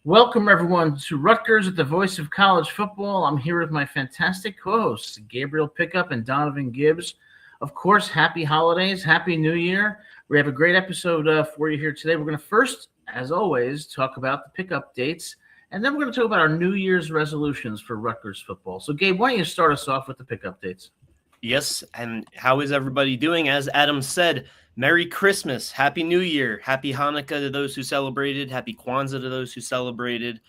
Welcome, everyone, to Rutgers at the Voice of College Football. I'm here with my fantastic co-hosts, Gabriel Pickup and Donovan Gibbs. Of course, happy holidays, happy New Year. We have a great episode for you here today. We're going to first, as always, talk about the pickup dates, and then we're going to talk about our New Year's resolutions for Rutgers football. So, Gabe, why don't you start us off with the pickup dates? Yes, and how is everybody doing? As Adam said, Merry Christmas, Happy New Year, Happy Hanukkah to those who celebrated, Happy Kwanzaa to those who celebrated.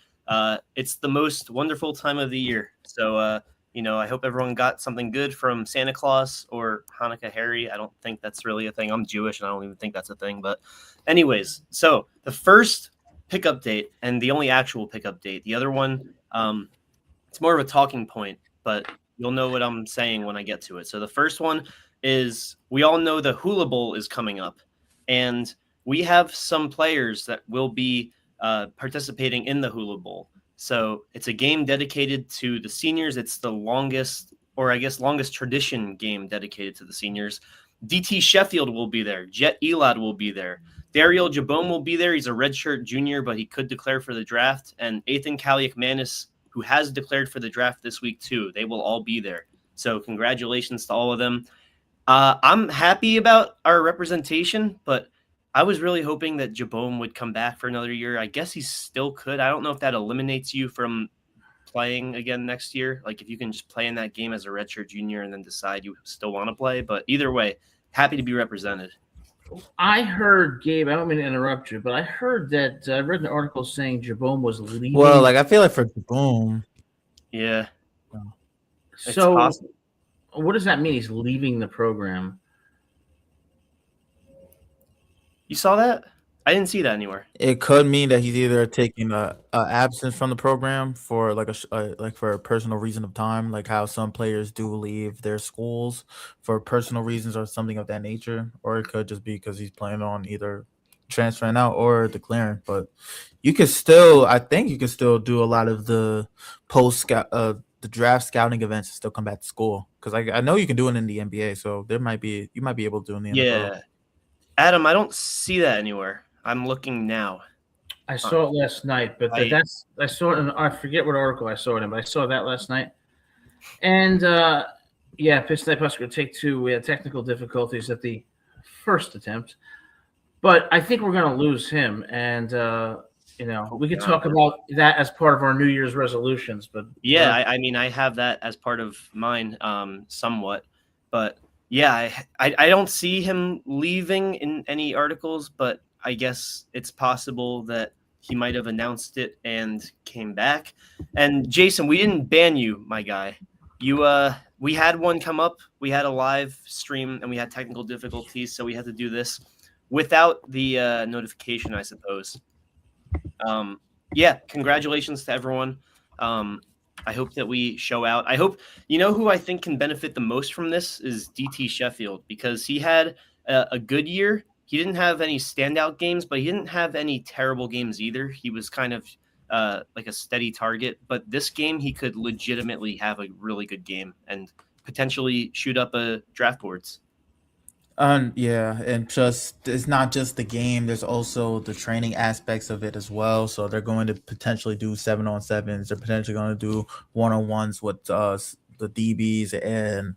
It's the most wonderful time of the year. So, I hope everyone got something good from Santa Claus or Hanukkah Harry. I don't think that's really a thing. I'm Jewish, and I don't even think that's a thing. But anyways, so the first pickup date and the only actual pickup date, the other one, it's more of a talking point, but you'll know what I'm saying when I get to it. So the first one is we all know the Hula Bowl is coming up, and we have some players that will be participating in the Hula Bowl. So it's a game dedicated to the seniors. It's the longest tradition game dedicated to the seniors. DT Sheffield will be there. Jet Elad will be there. Daryl Jabome will be there. He's a redshirt junior, but he could declare for the draft. And Ethan Kaliakmanis, who has declared for the draft this week too. They will all be there. So congratulations to all of them. I'm happy about our representation, but I was really hoping that Jabome would come back for another year. I guess he still could. I don't know if that eliminates you from playing again next year. Like if you can just play in that game as a redshirt junior and then decide you still want to play. But either way, happy to be represented. I heard, Gabe, I don't mean to interrupt you, but I heard that I read an article saying Jabome was leaving. Well, I feel like for Boom. Yeah. So, what does that mean? He's leaving the program. You saw that? I didn't see that anywhere. It could mean that he's either taking a absence from the program for like for a personal reason of time, like how some players do leave their schools for personal reasons or something of that nature, or it could just be because he's planning on either transferring out or declaring. But I think you can still do a lot of the the draft scouting events and still come back to school because I know you can do it in the NBA, so you might be able to do it in the NFL. Yeah. Adam, I don't see that anywhere. I'm looking now. I saw it last night, but I saw it in, I forget what article I saw it in, but I saw that last night. And Pitch Snipe Husker take two. We had technical difficulties at the first attempt, but I think we're going to lose him. And we could talk about that as part of our New Year's resolutions. But yeah, I mean, I have that as part of mine, somewhat, but. Yeah, I don't see him leaving in any articles, but I guess it's possible that he might have announced it and came back. And Jason, we didn't ban you, my guy. We had one come up. We had a live stream and we had technical difficulties, so we had to do this without the notification, I suppose. Congratulations to everyone. I hope that we show out. I hope, who I think can benefit the most from this is DT Sheffield, because he had a good year. He didn't have any standout games, but he didn't have any terrible games either. He was kind of like a steady target. But this game, he could legitimately have a really good game and potentially shoot up a draft boards. And just it's not just the game. There's also the training aspects of it as well. So they're going to potentially do 7-on-7s. They're potentially going to do 1-on-1s with the DBs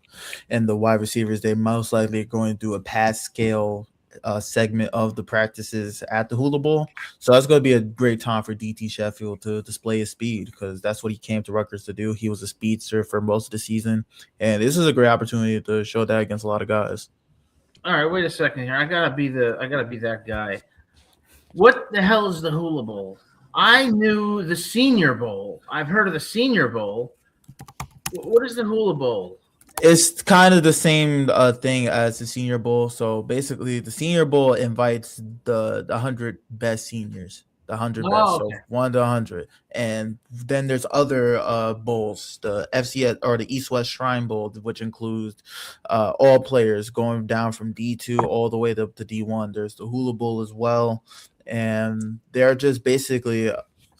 and the wide receivers. They most likely are going to do a pass scale segment of the practices at the Hula Bowl. So that's going to be a great time for DT Sheffield to display his speed, because that's what he came to Rutgers to do. He was a speedster for most of the season, and this is a great opportunity to show that against a lot of guys. All right, wait a second here. I gotta be that guy. What the hell is the Hula Bowl? I knew the Senior Bowl. I've heard of the Senior Bowl. What is the Hula Bowl? It's kind of the same thing as the Senior Bowl. So basically, the Senior Bowl invites the 100 best seniors. The 100 best, okay. So 1 to 100, and then there's other bowls, the FCS or the East West Shrine Bowl, which includes all players going down from D2 all the way to D1. There's the Hula Bowl as well, and they're just basically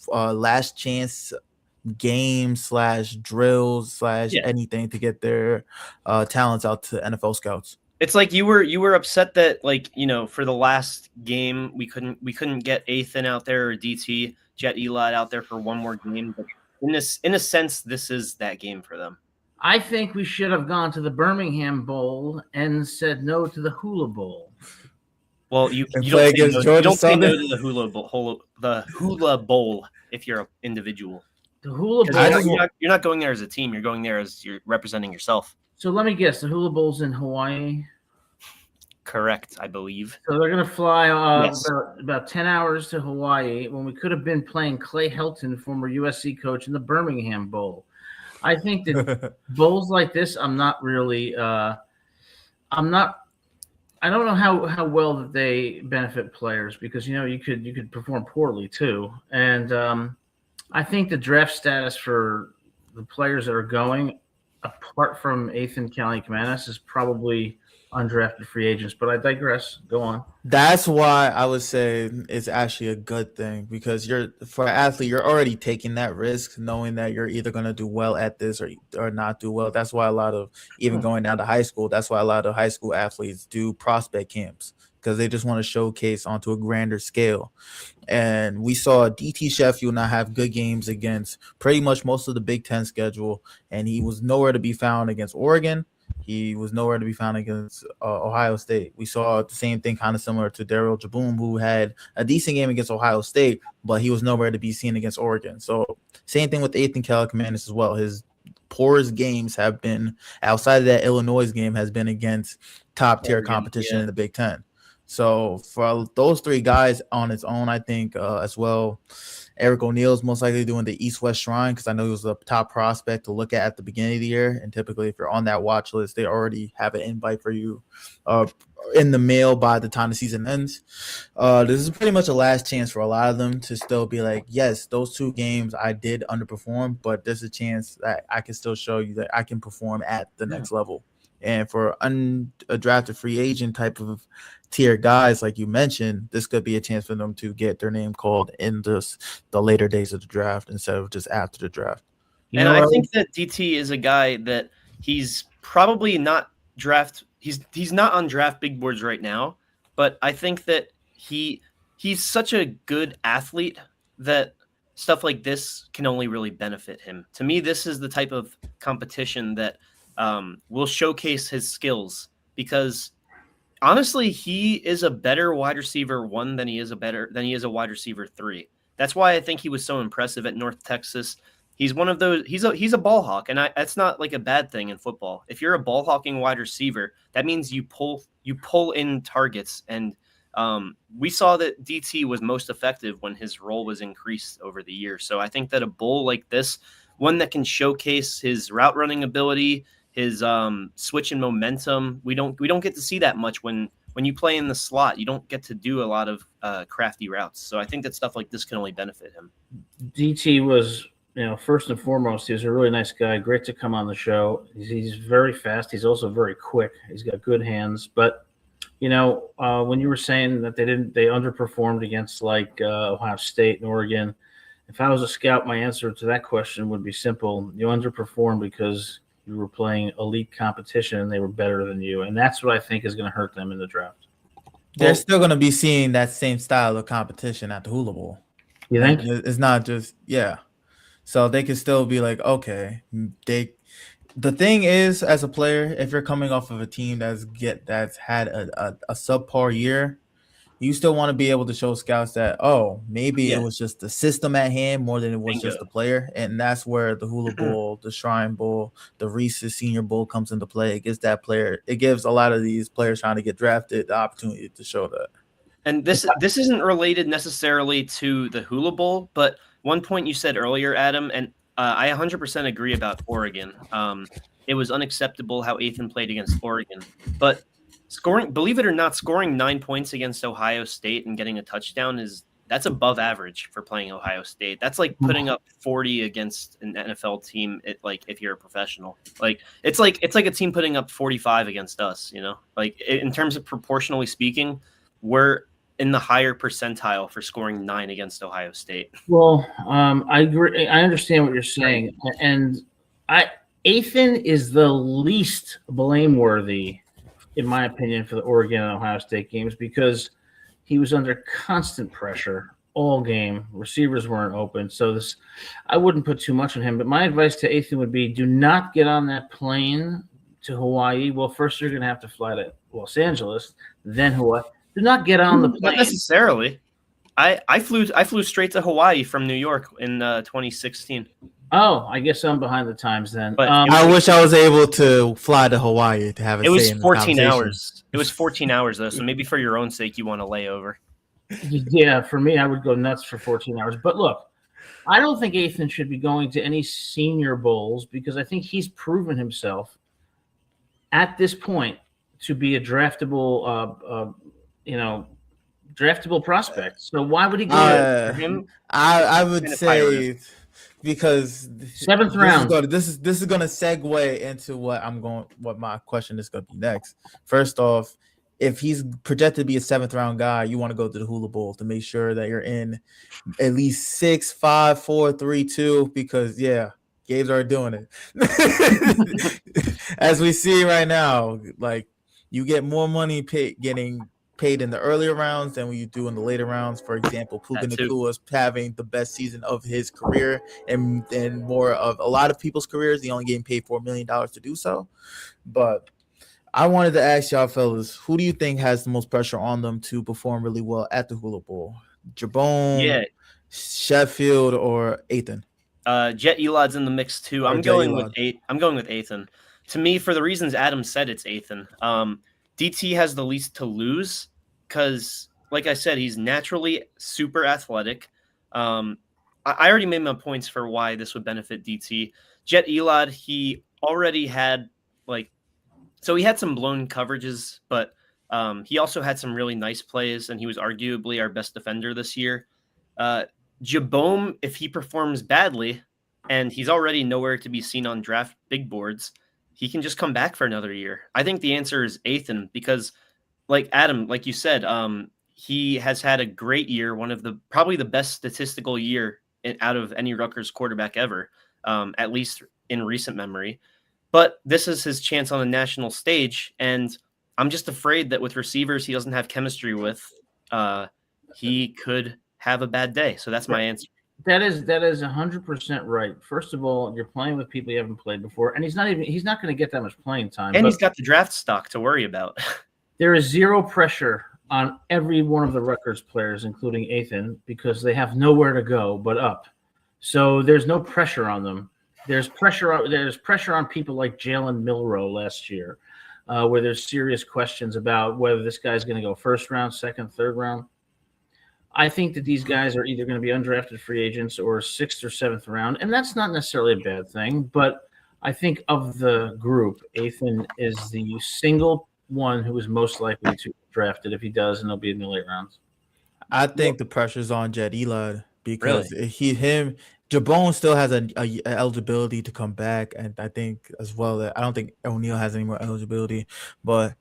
last chance games / drills / anything to get their talents out to NFL scouts. It's like you were upset that, like, for the last game we couldn't get Ethan out there or DT. Jet Eli out there for one more game. But in a sense, this is that game for them. I think we should have gone to the Birmingham Bowl and said no to the Hula Bowl. Well, you And don't play say against no, Georgia you don't say no Southern? to the Hula Bowl if you're an individual. The Hula 'Cause Bowl. you're not going there as a team. You're going there as you're representing yourself. So let me guess. The Hula Bowl's in Hawaii. Correct, I believe. So they're going to fly Yes. about 10 hours to Hawaii when we could have been playing Clay Helton, former USC coach, in the Birmingham Bowl. I think that bowls like this, I don't know how well that they benefit players because, you could perform poorly too. And I think the draft status for the players that are going, apart from Ethan Kaliakmanis, is probably undrafted free agents, but I digress. Go on. That's why I would say it's actually a good thing because for an athlete, you're already taking that risk knowing that you're either going to do well at this or not do well. That's why a lot of, even going down to high school, that's why a lot of high school athletes do prospect camps because they just want to showcase onto a grander scale. And we saw DT Sheffield not have good games against pretty much most of the Big Ten schedule, and he was nowhere to be found against Oregon. He was nowhere to be found against Ohio State. We saw the same thing kind of similar to Daryl Jaboom, who had a decent game against Ohio State, but he was nowhere to be seen against Oregon. So same thing with Ethan Kaliakmanis as well. His poorest games have been, outside of that Illinois game, has been against top-tier competition in the Big Ten. So for those three guys on its own, I think as well, Eric O'Neal is most likely doing the East-West Shrine because I know he was a top prospect to look at the beginning of the year. And typically, if you're on that watch list, they already have an invite for you in the mail by the time the season ends. This is pretty much a last chance for a lot of them to still be like, yes, those 2 games I did underperform, but there's a chance that I can still show you that I can perform at the next level. And for undrafted free agent type of tier guys, like you mentioned, this could be a chance for them to get their name called in the later days of the draft instead of just after the draft. And I think that DT is a guy that he's probably not he's not on draft big boards right now, but I think that he's such a good athlete that stuff like this can only really benefit him. To me, this is the type of competition that will showcase his skills because honestly, he is a better wide receiver 1 than he is a wide receiver 3. That's why I think he was so impressive at North Texas. He's one of those. He's a ball hawk, and that's not like a bad thing in football. If you're a ball hawking wide receiver, that means you pull in targets. And we saw that DT was most effective when his role was increased over the years. So I think that a bowl like this, one that can showcase his route running ability, his switch and momentum, we don't get to see that much when you play in the slot. You don't get to do a lot of crafty routes. So I think that stuff like this can only benefit him. DT was, first and foremost, he was a really nice guy. Great to come on the show. He's very fast. He's also very quick. He's got good hands. But, when you were saying that they underperformed against like Ohio State and Oregon, if I was a scout, my answer to that question would be simple. You underperformed because you were playing elite competition and they were better than you. And that's what I think is going to hurt them in the draft. They're still going to be seeing that same style of competition at the Hula Bowl. You think? It's not just, yeah. So they can still be like, okay, the thing is, as a player, if you're coming off of a team that's had a subpar year, you still want to be able to show scouts that, maybe it was just the system at hand more than it was just the player. And that's where the Hula Bowl, the Shrine Bowl, the Reese's Senior Bowl comes into play. It gives a lot of these players trying to get drafted the opportunity to show that. And this isn't related necessarily to the Hula Bowl, but one point you said earlier, Adam, and I 100% agree about Oregon. It was unacceptable how Ethan played against Oregon, but believe it or not, scoring 9 points against Ohio State and getting a touchdown that's above average for playing Ohio State. That's like putting up 40 against an NFL team. If you're a professional, it's like a team putting up 45 against us. In terms of proportionally speaking, we're in the higher percentile for scoring 9 against Ohio State. Well, I agree. I understand what you're saying, and Ethan is the least blameworthy, in my opinion, for the Oregon and Ohio State games because he was under constant pressure all game. Receivers weren't open. So I wouldn't put too much on him. But my advice to Ethan would be do not get on that plane to Hawaii. Well, first you're going to have to fly to Los Angeles, then Hawaii. Do not get on the plane. Not necessarily. I flew straight to Hawaii from New York in 2016. Oh, I guess I'm behind the times then. But I wish I was able to fly to Hawaii to have a It was say in the 14 conversation. hours. It was 14 hours though, so maybe for your own sake you want to lay over. Yeah, for me, I would go nuts for 14 hours. But look, I don't think Ethan should be going to any Senior Bowls because I think he's proven himself at this point to be a draftable, draftable prospect. So why would he go? For him, I would say because 7th round. This is going to segue into what my question is going to be next. First off, if he's projected to be a 7th round guy, you want to go to the Hula Bowl to make sure that you're in at least 6, 5, 4, 3, 2, because Gabe's already doing it. As we see right now, like you get more money getting paid in the earlier rounds than when you do in the later rounds. For example, Puka Nacua is having the best season of his career and more of a lot of people's careers. He only getting paid $4 million to do so. But I wanted to ask y'all fellas, who do you think has the most pressure on them to perform really well at the Hula Bowl? Jabone, Sheffield, or Ethan? Jet Elod's in the mix too. I'm going with Ethan. To me, for the reasons Adam said, it's Ethan. DT has the least to lose because, like I said, he's naturally super athletic. I already made my points for why this would benefit DT. Jet Elod, he already had so he had some blown coverages, but he also had some really nice plays, and he was arguably our best defender this year. Jabome, if he performs badly, and he's already nowhere to be seen on draft big boards, he can just come back for another year. I think the answer is Ethan because, like Adam, like you said, he has had a great year, probably the best statistical year out of any Rutgers quarterback ever, at least in recent memory. But this is his chance on the national stage, and I'm just afraid that with receivers he doesn't have chemistry with, he could have a bad day. So that's my answer. That is 100% right. First of all, you're playing with people you haven't played before, and he's not going to get that much playing time. And he's got the draft stock to worry about. There is zero pressure on every one of the Rutgers players, including Ethan, because they have nowhere to go but up. So there's no pressure on them. There's pressure on people like Jalen Milroe last year, where there's serious questions about whether this guy's going to go 1st round, 2nd, 3rd round. I think that these guys are either going to be undrafted free agents or 6th or 7th round, and that's not necessarily a bad thing. But I think of the group, Ethan is the single one who is most likely to be drafted if he does, and he'll be in the late rounds. I think the pressure's on Jet Elod because Jabone still has an eligibility to come back, and I think as well that I don't think O'Neal has any more eligibility, but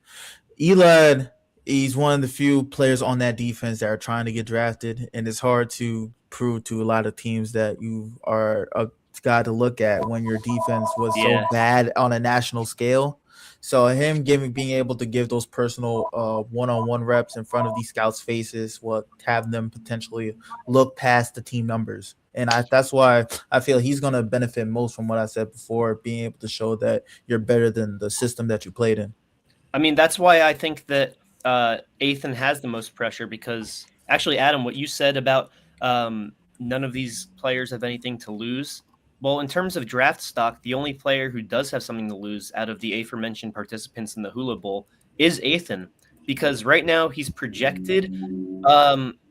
Elod, he's one of the few players on that defense that are trying to get drafted, and it's hard to prove to a lot of teams that you are a guy to look at when your defense was so bad on a national scale. So him being able to give those personal one-on-one reps in front of these scouts' faces will have them potentially look past the team numbers. And that's why I feel he's going to benefit most from what I said before, being able to show that you're better than the system that you played in. I mean, that's why I think that Ethan has the most pressure because actually, Adam, what you said about none of these players have anything to lose. Well, in terms of draft stock, the only player who does have something to lose out of the aforementioned participants in the Hula Bowl is Ethan, because right now he's projected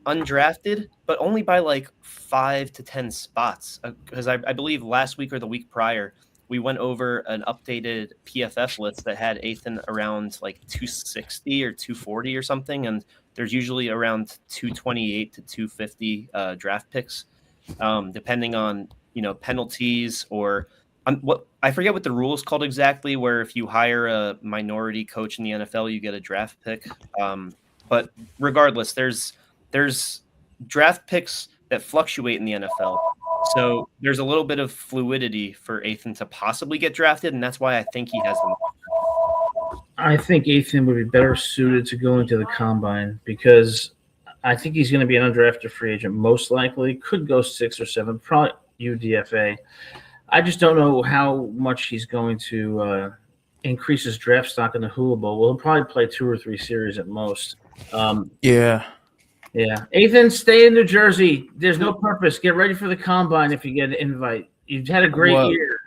undrafted, but only by 5 to 10 spots. Because I believe last week or the week prior, we went over an updated PFF list that had Ethan around 260 or 240 or something, and there's usually around 228 to 250 draft picks, depending on penalties or what I forget what the rule is called exactly, where if you hire a minority coach in the NFL, you get a draft pick. But regardless, there's draft picks that fluctuate in the NFL. So there's a little bit of fluidity for Ethan to possibly get drafted, and that's why I think he has them. I think Ethan would be better suited to go into the combine because I think he's going to be an undrafted free agent, most likely. Could go 6 or 7, probably UDFA. I just don't know how much he's going to increase his draft stock in the Hula Bowl. Well, he'll probably play 2 or 3 series at most. Yeah. Ethan, stay in New Jersey. There's no purpose. Get ready for the combine if you get an invite. You've had a great year.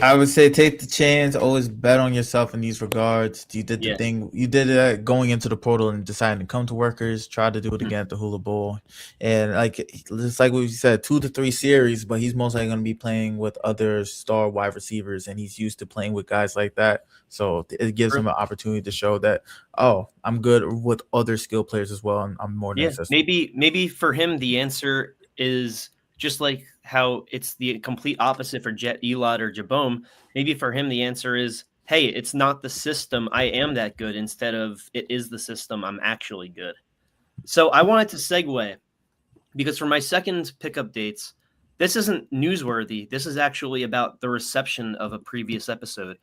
I would say take the chance. Always bet on yourself in these regards. You did the thing. You did it going into the portal and deciding to come to Rutgers. Try to do it again at the Hula Bowl, and just like we said, 2 to 3 series. But he's most likely going to be playing with other star wide receivers, and he's used to playing with guys like that. So it gives him an opportunity to show that, oh, I'm good with other skill players as well, and I'm more than accessible. Maybe for him the answer is just like how it's the complete opposite for Jet Elot or Jabome. Maybe for him the answer is, hey, it's not the system, I am that good, instead of it is the system, I'm actually good. So I wanted to segue, because for my second pickup dates, this isn't newsworthy. This is actually about the reception of a previous episode.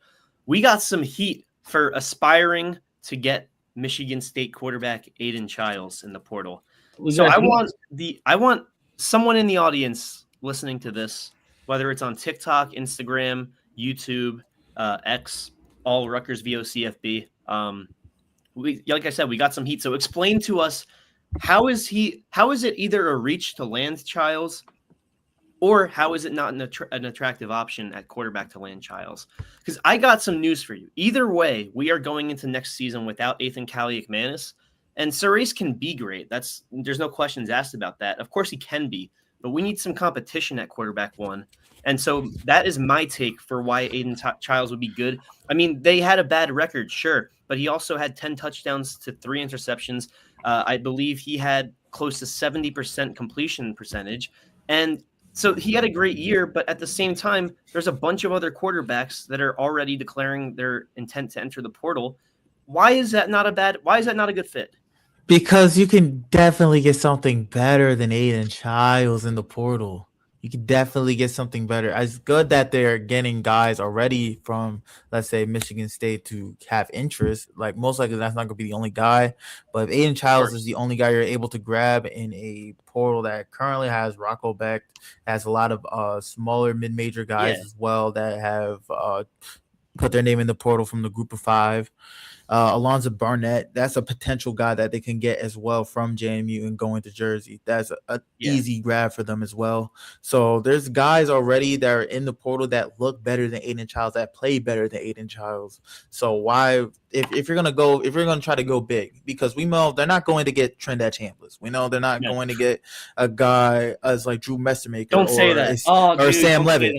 We got some heat for aspiring to get Michigan State quarterback Aiden Childs in the portal. So I want someone in the audience listening to this, whether it's on TikTok, Instagram, YouTube, X, all Rutgers VOCFB. Like I said, we got some heat. So explain to us, how is it either a reach to land Childs, or how is it not an attractive option at quarterback to land Childs? Because I got some news for you. Either way, we are going into next season without Ethan Kaliakmanis, and Surace can be great. There's no questions asked about that. Of course he can be, but we need some competition at quarterback 1. And so that is my take for why Aiden Childs would be good. I mean, they had a bad record, sure, but he also had 10 touchdowns to 3 interceptions. I believe he had close to 70% completion percentage. And so he had a great year, but at the same time, there's a bunch of other quarterbacks that are already declaring their intent to enter the portal. Why is that not a good fit? Because you can definitely get something better than Aiden Childs in the portal. You can definitely get something better. It's good that they're getting guys already from, let's say, Michigan State to have interest. Like, most likely that's not going to be the only guy. But if Aiden Childs is the only guy you're able to grab in a portal that currently has Rocco Beck, has a lot of smaller mid-major guys as well that have put their name in the portal from the group of 5. Alonzo Barnett, that's a potential guy that they can get as well from JMU and going to Jersey. That's an easy grab for them as well. So there's guys already that are in the portal that look better than Aiden Childs, that play better than Aiden Childs. So why, if you're gonna try to go big, because we know they're not going to get Trinidad Chambliss. We know they're not going to get a guy as like Drew Messermaker or Sam Levitt.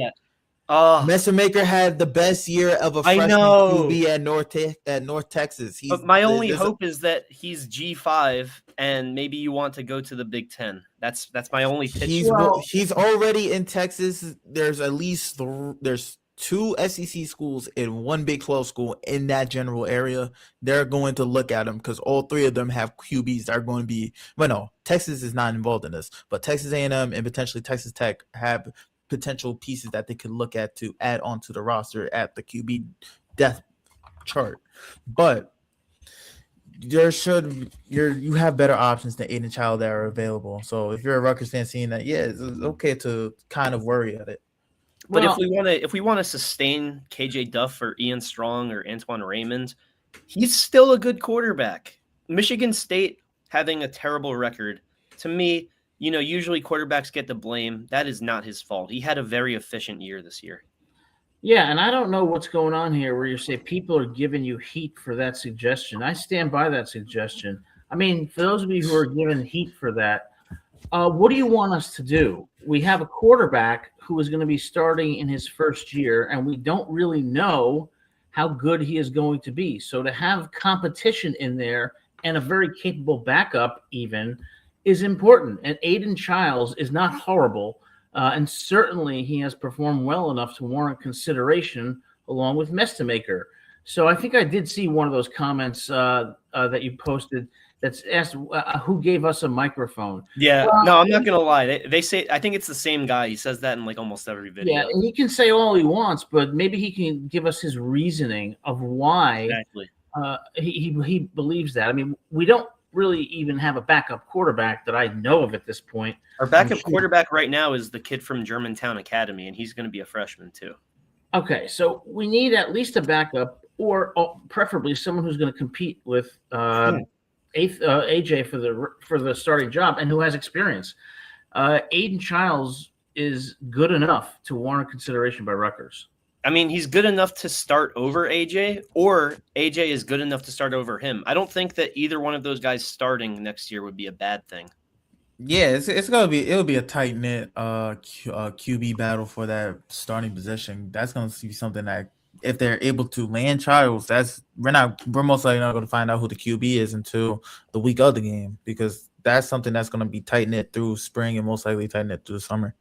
Messermaker had the best year of a freshman QB at North Texas. But my only hope is that he's G5, and maybe you want to go to the Big Ten. That's my only pitch. He's already in Texas. There's at least there's 2 SEC schools and 1 Big 12 school in that general area. They're going to look at him because all 3 of them have QBs that are going to be. Well, no, Texas is not involved in this, but Texas A&M and potentially Texas Tech have potential pieces that they could look at to add on to the roster at the QB depth chart. But you have better options than Aiden Child that are available. So if you're a Rutgers fan seeing that, it's okay to kind of worry at it. But if we want to sustain KJ Duff or Ian Strong or Antoine Raymond, he's still a good quarterback. Michigan State having a terrible record, to me, usually quarterbacks get the blame. That is not his fault. He had a very efficient year this year. Yeah, and I don't know what's going on here where you say people are giving you heat for that suggestion. I stand by that suggestion. I mean, for those of you who are giving heat for that, what do you want us to do? We have a quarterback who is going to be starting in his first year, and we don't really know how good he is going to be. So to have competition in there and a very capable backup even is important. And Aiden Childs is not horrible. And certainly he has performed well enough to warrant consideration along with Messermaker. So I think I did see one of those comments that you posted that's asked who gave us a microphone. Yeah, no, I'm not going to lie. They say, I think it's the same guy. He says that in like almost every video. Yeah, and he can say all he wants, but maybe he can give us his reasoning of why he believes that. I mean, we don't really even have a backup quarterback that I know of at this point. Our backup quarterback right now is the kid from Germantown Academy, and he's going to be a freshman too. Okay, so we need at least a backup, or preferably someone who's going to compete with AJ for the starting job and who has experience. Aiden Childs is good enough to warrant consideration by Rutgers. I mean, he's good enough to start over AJ, or AJ is good enough to start over him. I don't think that either one of those guys starting next year would be a bad thing. Yeah, it'll be a tight knit QB battle for that starting position. That's gonna be something that if they're able to land Childs, we're most likely not going to find out who the QB is until the week of the game, because that's something that's going to be tight knit through spring and most likely tight knit through the summer.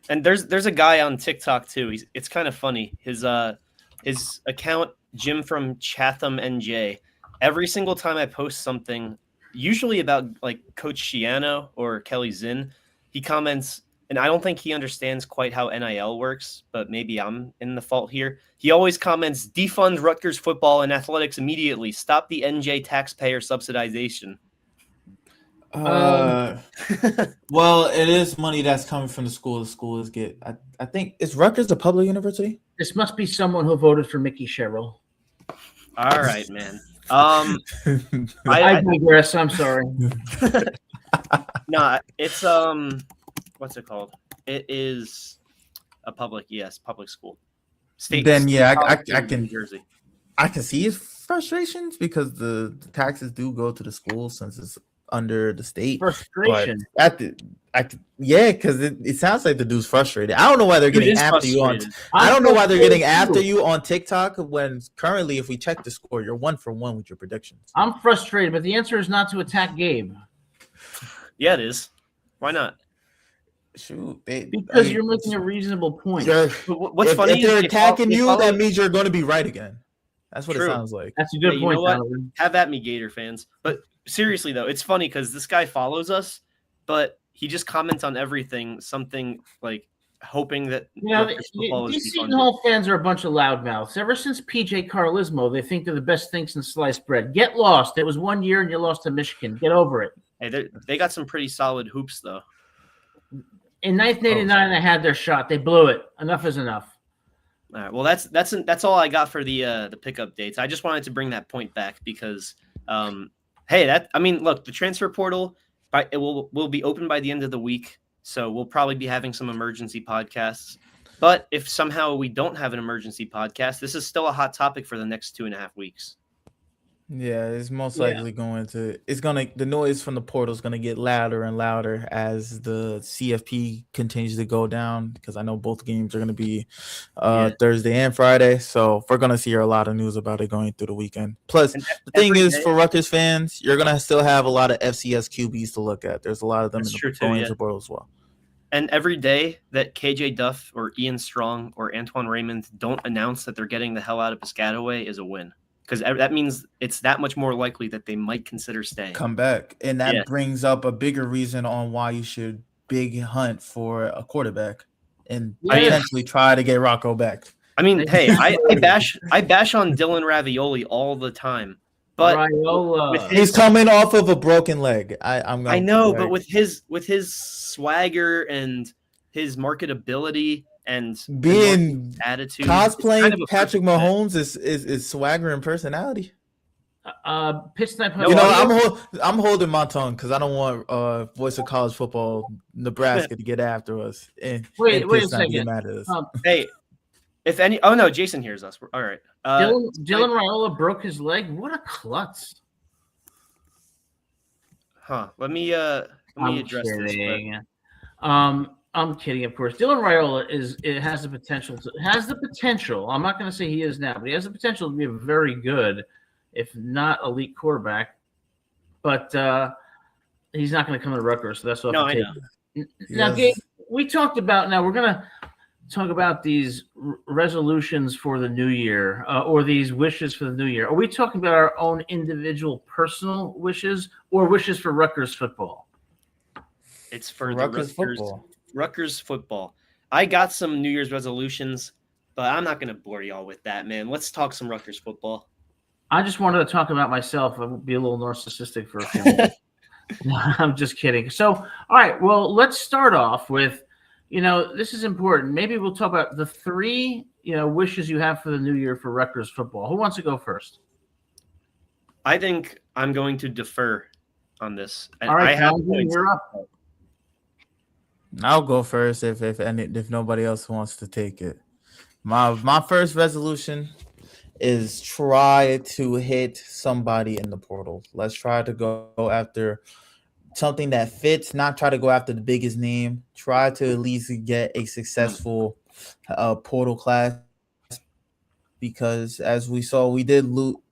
And there's a guy on TikTok too. It's kind of funny. His account, Jim from Chatham NJ. Every single time I post something, usually about like Coach Shiano or Kelly Zinn, he comments, and I don't think he understands quite how NIL works, but maybe I'm in the fault here. He always comments, defund Rutgers football and athletics immediately. Stop the NJ taxpayer subsidization. Well, it is money that's coming from the school. The school is I think, is Rutgers a public university? This must be someone who voted for Mickey Sherrill. All right, man. I digress. I'm sorry. No, it's what's it called? It is a public school. State. Then yeah, I can New Jersey. I can see his frustrations because the taxes do go to the school since it's under the state. Frustration. Because it sounds like the dude's frustrated. I don't know why they're getting after you on. I don't know why they're getting after you on TikTok when currently, if we check the score, you're 1-for-1 with your predictions. I'm frustrated, but the answer is not to attack Gabe. Yeah, it is. Why not? Shoot, because you're making a reasonable point. What's funny if they're attacking you, that means you're going to be right again. That's what it sounds like. That's a good point. You know what? Have at me, Gator fans. But seriously though, it's funny because this guy follows us, but he just comments on everything, something like hoping that these Seton Hall fans are a bunch of loudmouths. Ever since PJ Carlismo, they think they're the best things in sliced bread. Get lost. It was 1 year and you lost to Michigan. Get over it. Hey, they got some pretty solid hoops though. In 1989, they had their shot. They blew it. Enough is enough. All right. Well, that's all I got for the pickup dates. I just wanted to bring that point back because, look, the transfer portal it will be open by the end of the week, so we'll probably be having some emergency podcasts. But if somehow we don't have an emergency podcast, this is still a hot topic for the next 2.5 weeks. Yeah, it's most likely the noise from the portal is going to get louder and louder as the CFP continues to go down, because I know both games are going to be Thursday and Friday. So we're going to see a lot of news about it going through the weekend. Plus, the thing is, for Rutgers fans, you're going to still have a lot of FCS QBs to look at. There's a lot of them going into portal as well. And every day that KJ Duff or Ian Strong or Antoine Raymond don't announce that they're getting the hell out of Piscataway is a win. Because that means it's that much more likely that they might consider staying. Come back. And that brings up a bigger reason on why you should big hunt for a quarterback and potentially try to get Rocco back. I mean, hey, I bash on Dylan Ravioli all the time. But he's coming off of a broken leg. I know, but with his swagger and his marketability and being attitude, cosplaying kind of Patrick Mahomes is swagger and personality. Pitch snipe. I'm holding my tongue because I don't want Voice of College Football Nebraska to get after us. And wait a second. Mad at us. Hey, if any, oh no, Jason hears us. All right. Dylan Raiola broke his leg. What a klutz! Huh? Let me address this. I'm kidding, of course. Dylan Raiola has the potential. I'm not going to say he is now, but he has the potential to be a very good, if not elite quarterback. But he's not going to come to Rutgers, so that's off the table. Now, Gabe, we talked about. Now we're going to talk about these resolutions for the new year, or these wishes for the new year. Are we talking about our own individual personal wishes, or wishes for Rutgers football? It's for Rutgers football. Rutgers football. I got some New Year's resolutions, but I'm not going to bore y'all with that, man. Let's talk some Rutgers football. I just wanted to talk about myself. I would be a little narcissistic for a few minutes. I'm just kidding. So, all right. Well, let's start off with, this is important. Maybe we'll talk about the three, wishes you have for the new year for Rutgers football. Who wants to go first? I think I'm going to defer on this. And All right, I have Jonathan, points. you're up. I'll go first if nobody else wants to take it. My first resolution is try to hit somebody in the portal. Let's try to go after something that fits, not try to go after the biggest name. Try to at least get a successful portal class, because as we saw,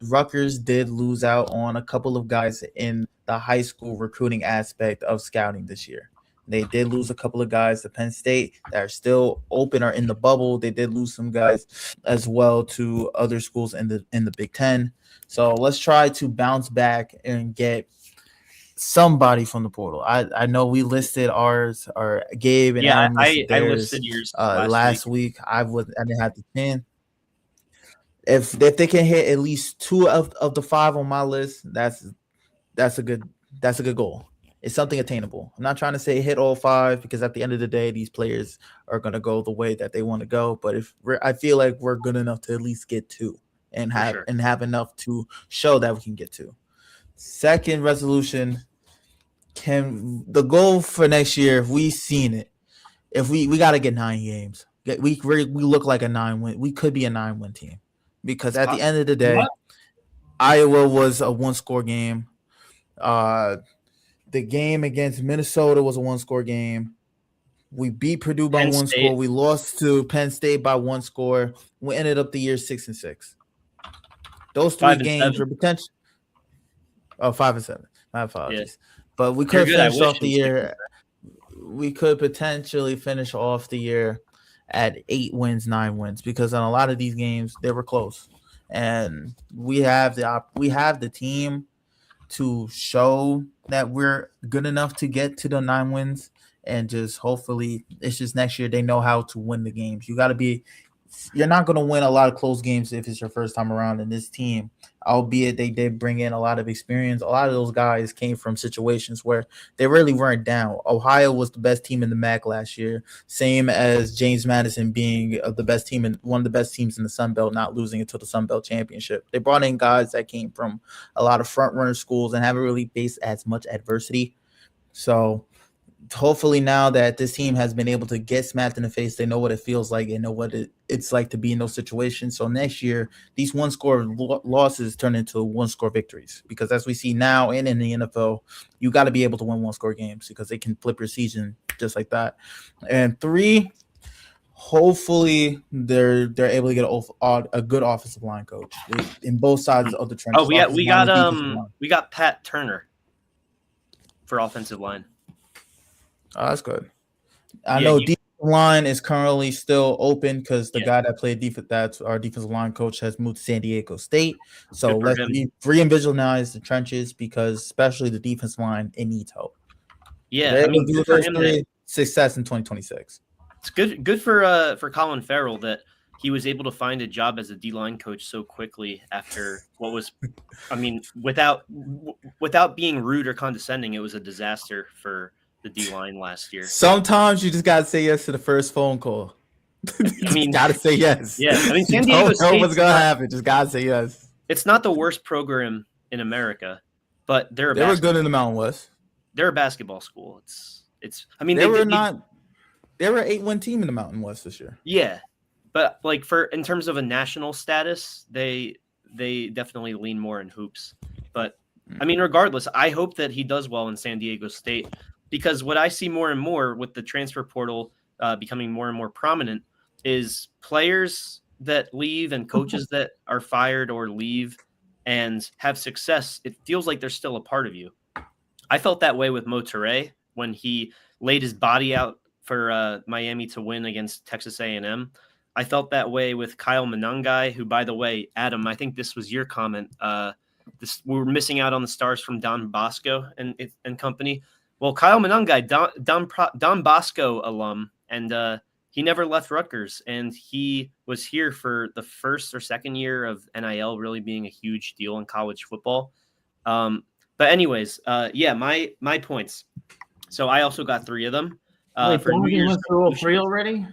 Rutgers did lose out on a couple of guys in the high school recruiting aspect of scouting this year. They did lose a couple of guys to Penn State that are still open or in the bubble. They did lose some guys as well to other schools in the Big Ten. So let's try to bounce back and get somebody from the portal. I know we listed ours, or Gabe and Yeah, Adam listed I theirs listed yours last week. I didn't have the 10. If they can hit at least 2 of the 5 on my list, that's a good goal. It's something attainable. I'm not trying to say hit all 5, because at the end of the day, these players are going to go the way that they want to go. But I feel like we're good enough to at least get 2 and have enough to show that we can get 2. Second resolution, the goal for next year, if we've seen it, if we got to get 9 games. We look like a 9-win. We could be a 9-win team, because at the end of the day, Iowa was a 1-score game. The game against Minnesota was a 1-score game. We beat Purdue by 1 score. We lost to Penn State by 1 score. We ended up the year 6-6. Those 3 games were potential. 5-7. My apologies. Yeah. But we could finish off the year. We could potentially finish off the year at 8 wins, 9 wins, because on a lot of these games they were close, and we have the team to show that we're good enough to get to the 9 wins, and just hopefully it's just next year they know how to win the games. You're not going to win a lot of close games if it's your first time around. In this team, albeit they did bring in a lot of experience, a lot of those guys came from situations where they really weren't down. Ohio was the best team in the MAC last year, same as James Madison being the best team and one of the best teams in the Sun Belt, not losing until the Sun Belt Championship. They brought in guys that came from a lot of front runner schools and haven't really faced as much adversity. So hopefully now that this team has been able to get smacked in the face, they know what it feels like and know what it's like to be in those situations. So next year, these 1-score losses turn into 1-score victories, because as we see now and in the NFL, you got to be able to win 1-score games, because they can flip your season just like that. And 3, hopefully they're able to get a good offensive line coach in both sides of the trenches. We got Pat Turner for offensive line. Oh, that's good. I know defensive line is currently still open, because the guy that played that's our defensive line coach, has moved to San Diego State. So let's re-envision the trenches, because especially the defensive line, it needs help. Yeah, I mean, do those 3 success in 2026. It's good for Colin Farrell that he was able to find a job as a D-line coach so quickly after what was, I mean, without being rude or condescending, it was a disaster for the D-line last year. Sometimes you just gotta say yes to the first phone call. I mean, gotta say yes. Yeah, I mean, San Diego State. Know what's gonna happen. Just gotta say yes. It's not the worst program in America, but they were good in the Mountain West. They're a basketball school. It's. I mean, they were an 8-win team in the Mountain West this year. Yeah, but like in terms of a national status, they definitely lean more in hoops. But I mean, regardless, I hope that he does well in San Diego State. Because what I see more and more with the transfer portal becoming more and more prominent is players that leave and coaches that are fired or leave and have success. It feels like they're still a part of you. I felt that way with Mo Touré when he laid his body out for Miami to win against Texas A&M. I felt that way with Kyle Monangai, who, by the way, Adam, I think this was your comment. We were missing out on the stars from Don Bosco and company. Well, Kyle Monangai, Don Bosco alum, and he never left Rutgers, and he was here for the first or second year of NIL really being a huge deal in college football. But anyways, my points. So I also got 3 of them. Wait, For New Donovan Year's went through all 3 resolutions. already?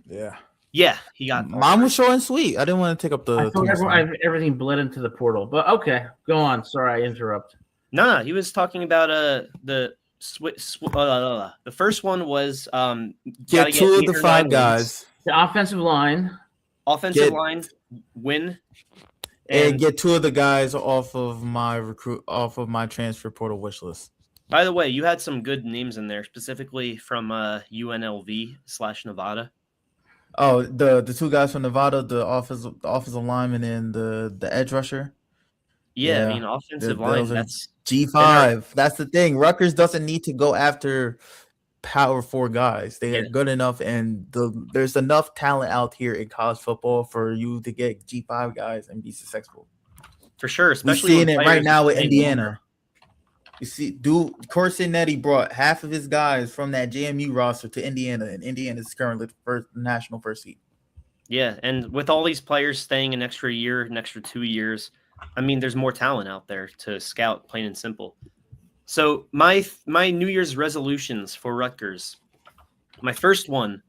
Yeah. Yeah, he got all Mine 3. was short and sweet. I didn't want to take up I the thought everything bled into the portal. But okay, go on. Sorry, I interrupt. No, he was talking about the first one was get 2 of the 5 guys. The offensive line. Offensive line win. And get 2 of the guys off of my transfer portal wish list. By the way, you had some good names in there, specifically from UNLV/Nevada. Oh, the 2 guys from Nevada, the offensive lineman and the edge rusher. Yeah, I mean offensive line. That's G5. That's the thing. Rutgers doesn't need to go after Power 4 guys. They are good enough, and there's enough talent out here in college football for you to get G5 guys and be successful. For sure, especially we're seeing it right now with Indiana. You see, Corsinetti brought half of his guys from that JMU roster to Indiana, and Indiana is currently the national first seed. Yeah, and with all these players staying an extra year, an extra 2 years, I mean, there's more talent out there to scout, plain and simple. So my New Year's resolutions for Rutgers, my first one,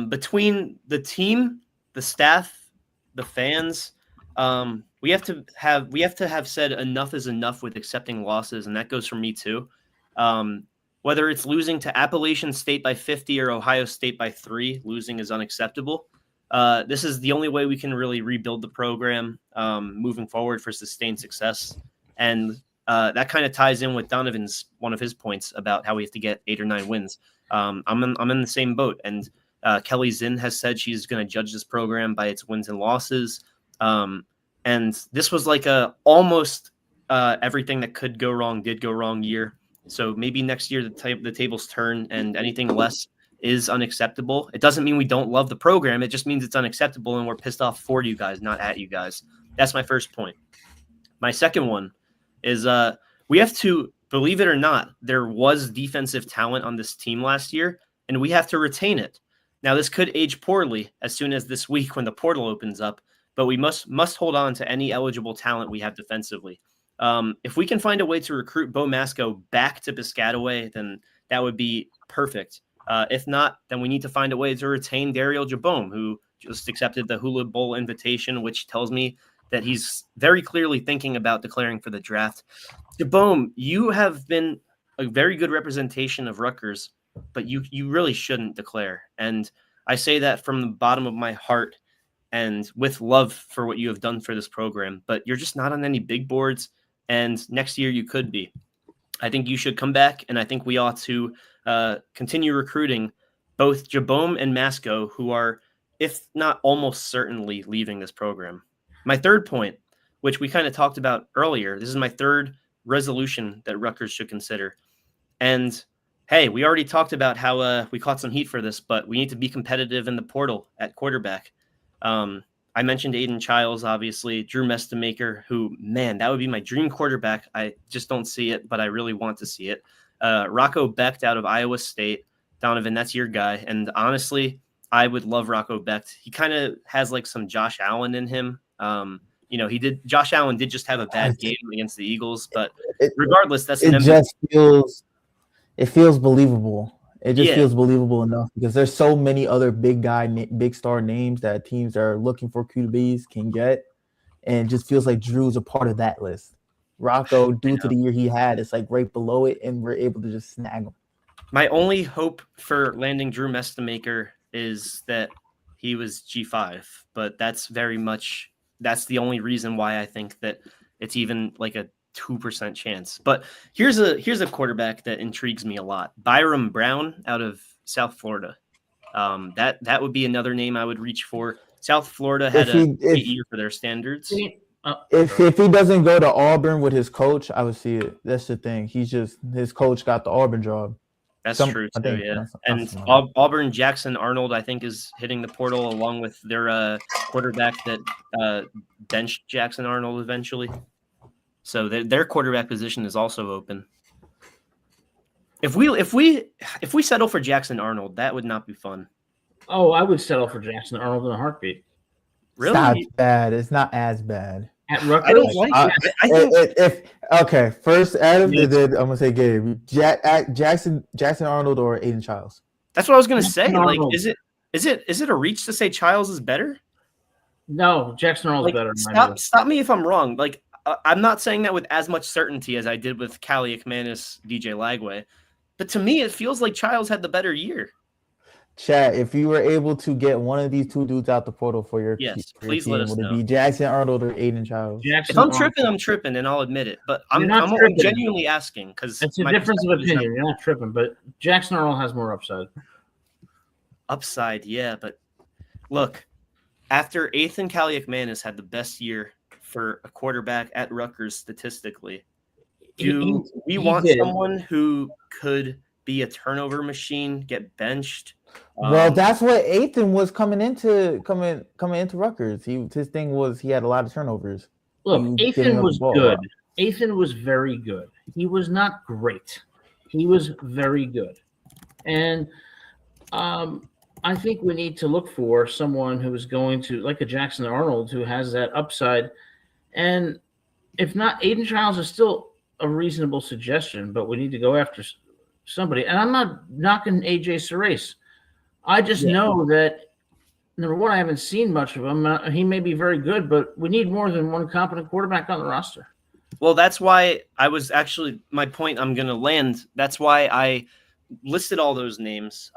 between the team, the staff, the fans, we have to have said enough is enough with accepting losses, and that goes for me too. Whether it's losing to Appalachian State by 50 or Ohio State by 3, losing is unacceptable. This is the only way we can really rebuild the program moving forward for sustained success. And that kind of ties in with Donovan's one of his points about how we have to get 8 or 9 wins. I'm in the same boat. And Kelly Zinn has said she's going to judge this program by its wins and losses. And this was like almost everything that could go wrong did go wrong year. So maybe next year the tables turn and anything less is unacceptable. It doesn't mean we don't love the program. It just means it's unacceptable and we're pissed off for you guys, not at you guys. That's my first point. My second one is we have to, believe it or not, there was defensive talent on this team last year, and we have to retain it. Now, this could age poorly as soon as this week when the portal opens up, but we must hold on to any eligible talent we have defensively. If we can find a way to recruit Bo Masco back to Piscataway, then that would be perfect. If not, then we need to find a way to retain Daryl Jabome, who just accepted the Hula Bowl invitation, which tells me that he's very clearly thinking about declaring for the draft. Jabome, you have been a very good representation of Rutgers, but you really shouldn't declare. And I say that from the bottom of my heart and with love for what you have done for this program, but you're just not on any big boards, and next year you could be. I think you should come back, and I think we ought to continue recruiting both Jabome and Masco, who are, if not almost certainly, leaving this program. My third point, which we kind of talked about earlier, this is my third resolution that Rutgers should consider. And hey, we already talked about how we caught some heat for this, but we need to be competitive in the portal at quarterback. I mentioned Aiden Childs, obviously, Drew Mestamaker, who, man, that would be my dream quarterback. I just don't see it, but I really want to see it. Rocco Becht out of Iowa State. Donovan, that's your guy. And honestly, I would love Rocco Becht. He kind of has like some Josh Allen in him. Josh Allen did just have a bad game against the Eagles, but regardless, it feels believable. It just feels believable enough because there's so many other big star names that teams that are looking for QBs can get, and it just feels like Drew's a part of that list. Rocco, due to the year he had, it's like right below it, and we're able to just snag him. My only hope for landing Drew Mestamaker is that he was G5, but that's the only reason why I think that it's even like a 2% chance. But here's a quarterback that intrigues me a lot. Byram Brown out of South Florida. That would be another name I would reach for. South Florida had a great year for their standards. If he doesn't go to Auburn with his coach, I would see it. That's the thing. His coach got the Auburn job. That's true too, yeah. And Auburn Jackson Arnold, I think, is hitting the portal along with their quarterback that benched Jackson Arnold eventually. So their quarterback position is also open. If we settle for Jackson Arnold, that would not be fun. Oh, I would settle for Jackson Arnold in a heartbeat. Really? It's not bad. It's not as bad. At Rutgers, I don't like it. I think Okay, first Adam, Yes. and then I'm gonna say Gabe. Jackson Arnold or Aiden Childs. that's what I was gonna say. Jackson Like, Arnold. is it a reach to say Childs is better? No, Jackson Arnold's Like, better. In my view. stop me if I'm wrong. Like, I'm not saying that with as much certainty as I did with Callie McManus, DJ Lagway, but to me, it feels like Childs had the better year. Chat, if you were able to get one of these two dudes out the portal for your, Yes, for your please team, let us would it know. be Jackson Arnold or Aiden Childs? Jackson If I'm Arnold. tripping, I'm tripping, and I'll admit it. But I'm You're not tripping. genuinely asking because It's a difference of opinion. You're not tripping, but Jackson Arnold has more upside. Upside, yeah, but look, after Ethan Callie-McManus had the best year for a quarterback at Rutgers statistically, do we want someone who could be a turnover machine, get benched? Well, that's what Ethan was coming into Rutgers. His thing was he had a lot of turnovers. Look, Ethan was good. Ethan was very good. He was not great. He was very good. And I think we need to look for someone who is going to, like a Jackson Arnold, who has that upside. And if not, Aiden Childs is still a reasonable suggestion, but we need to go after somebody. And I'm not knocking AJ Serace. I just know that, number one, I haven't seen much of him. He may be very good, but we need more than one competent quarterback on the roster. Well, that's why I was actually – my point I'm going to land. That's why I listed all those names.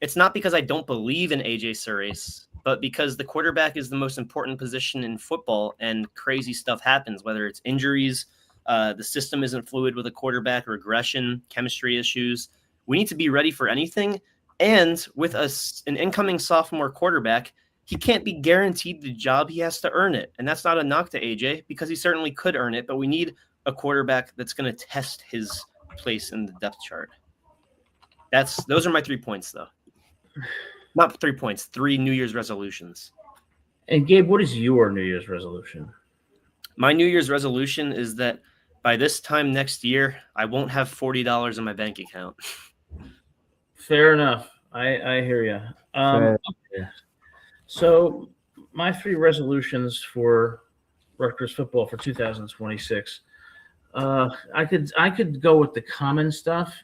It's not because I don't believe in AJ Serace, but because the quarterback is the most important position in football and crazy stuff happens, whether it's injuries, the system isn't fluid with a quarterback, regression, chemistry issues. We need to be ready for anything. And with an incoming sophomore quarterback, he can't be guaranteed the job. He has to earn it. And that's not a knock to AJ because he certainly could earn it, but we need a quarterback that's going to test his place in the depth chart. Those are my 3 points, though. Not 3 points, 3 New Year's resolutions. And Gabe, what is your New Year's resolution? My New Year's resolution is that by this time next year, I won't have $40 in my bank account. Fair enough. I hear you. Okay. So my 3 resolutions for Rutgers football for 2026. I could go with the common stuff,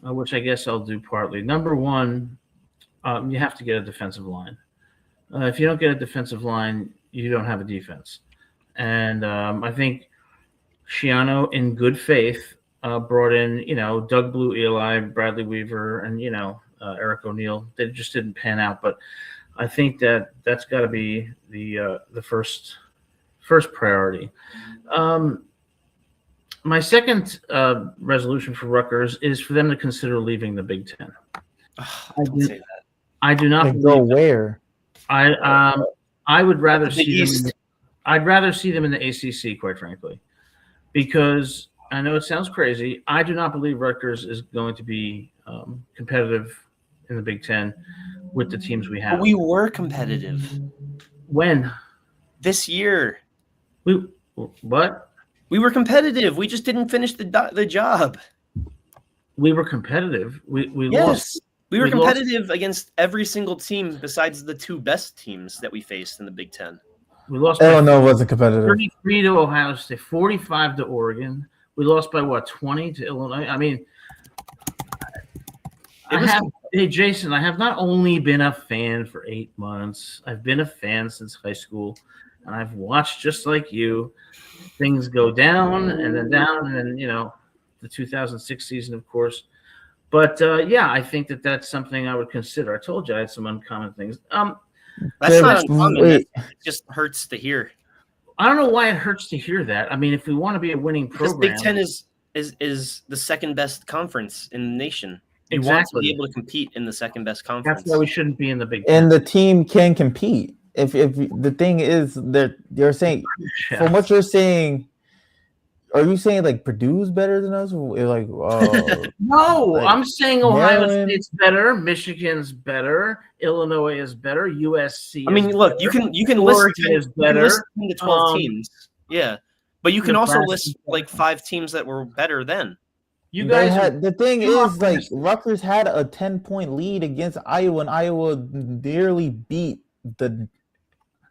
which I guess I'll do partly. Number one, you have to get a defensive line. If you don't get a defensive line, you don't have a defense. And I think Schiano, in good faith, brought in, Doug Blue, Eli, Bradley Weaver, and, Eric O'Neill. They just didn't pan out. But I think that's got to be the first priority. My second resolution for Rutgers is for them to consider leaving the Big Ten. Don't say that. I do not go where. I would rather see them. I'd rather see them in the ACC, quite frankly, because I know it sounds crazy. I do not believe Rutgers is going to be competitive in the Big Ten with the teams we have. But we were competitive. When? This year. What? We were competitive. We just didn't finish the job. We were competitive. We yes. lost. We were competitive against every single team besides the 2 best teams that we faced in the Big Ten. We lost. Illinois wasn't competitive. 33 to Ohio State, 45 to Oregon. We lost by 20 to Illinois. I mean, hey Jason, I have not only been a fan for 8 months. I've been a fan since high school, and I've watched, just like you, things go down and then the 2006 season, of course. But I think that's something I would consider. I told you I had some uncommon things. That's not uncommon. It just hurts to hear. I don't know why it hurts to hear that. I mean, if we want to be a winning program, because Big Ten is the second best conference in the nation. We want to be able to compete in the second best conference. That's why we shouldn't be in the Big Ten. And the team can compete. If the thing is that you're saying, from what you're saying, are you saying like Purdue's better than us? Like no, like I'm saying Ohio Maryland. State's better, Michigan's better, Illinois is better, USC. I mean, look, you can list 10 to 12 teams, yeah, but you can also list like 5 teams that were better then. You guys the thing too is, like, optimistic. Rutgers had a 10-point lead against Iowa, and Iowa nearly beat the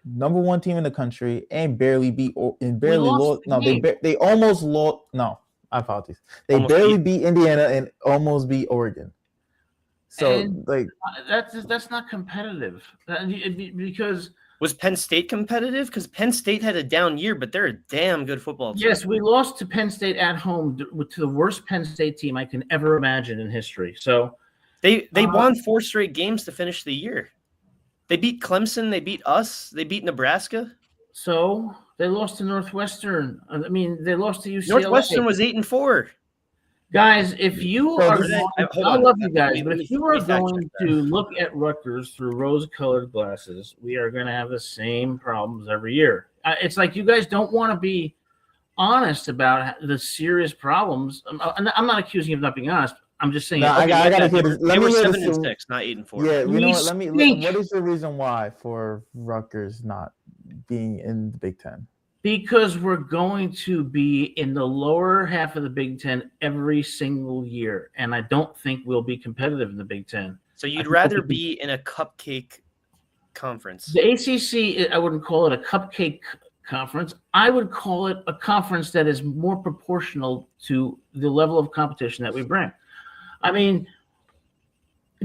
number one team in the country and barely lost. the No, game. they almost lost. No, I apologize. They Almost barely beat Indiana and almost beat Oregon. So, And like, that's not competitive because Was Penn State competitive? Because Penn State had a down year, but they're a damn good football team. yes, we lost to Penn State at home to the worst Penn State team I can ever imagine in history. So They won 4 straight games to finish the year. They beat Clemson. They beat us. They beat Nebraska. So they lost to Northwestern. I mean, they lost to UCLA. Northwestern was 8-4. Guys, if you So are, this- I love you guys, but if you are let me fact going check to look at Rutgers through rose-colored glasses, we are going to have the same problems every year. It's like you guys don't want to be honest about the serious problems. I'm not accusing you of not being honest. I'm just saying. No, I gotta hear this. They were 7-6, not 8-4. Yeah, you know what? stink. What is the reason why for Rutgers not being in the Big Ten? Because we're going to be in the lower half of the Big Ten every single year, and I don't think we'll be competitive in the Big Ten. So you'd rather be in a cupcake conference. The ACC, I wouldn't call it a cupcake conference. I would call it a conference that is more proportional to the level of competition that we bring. I mean,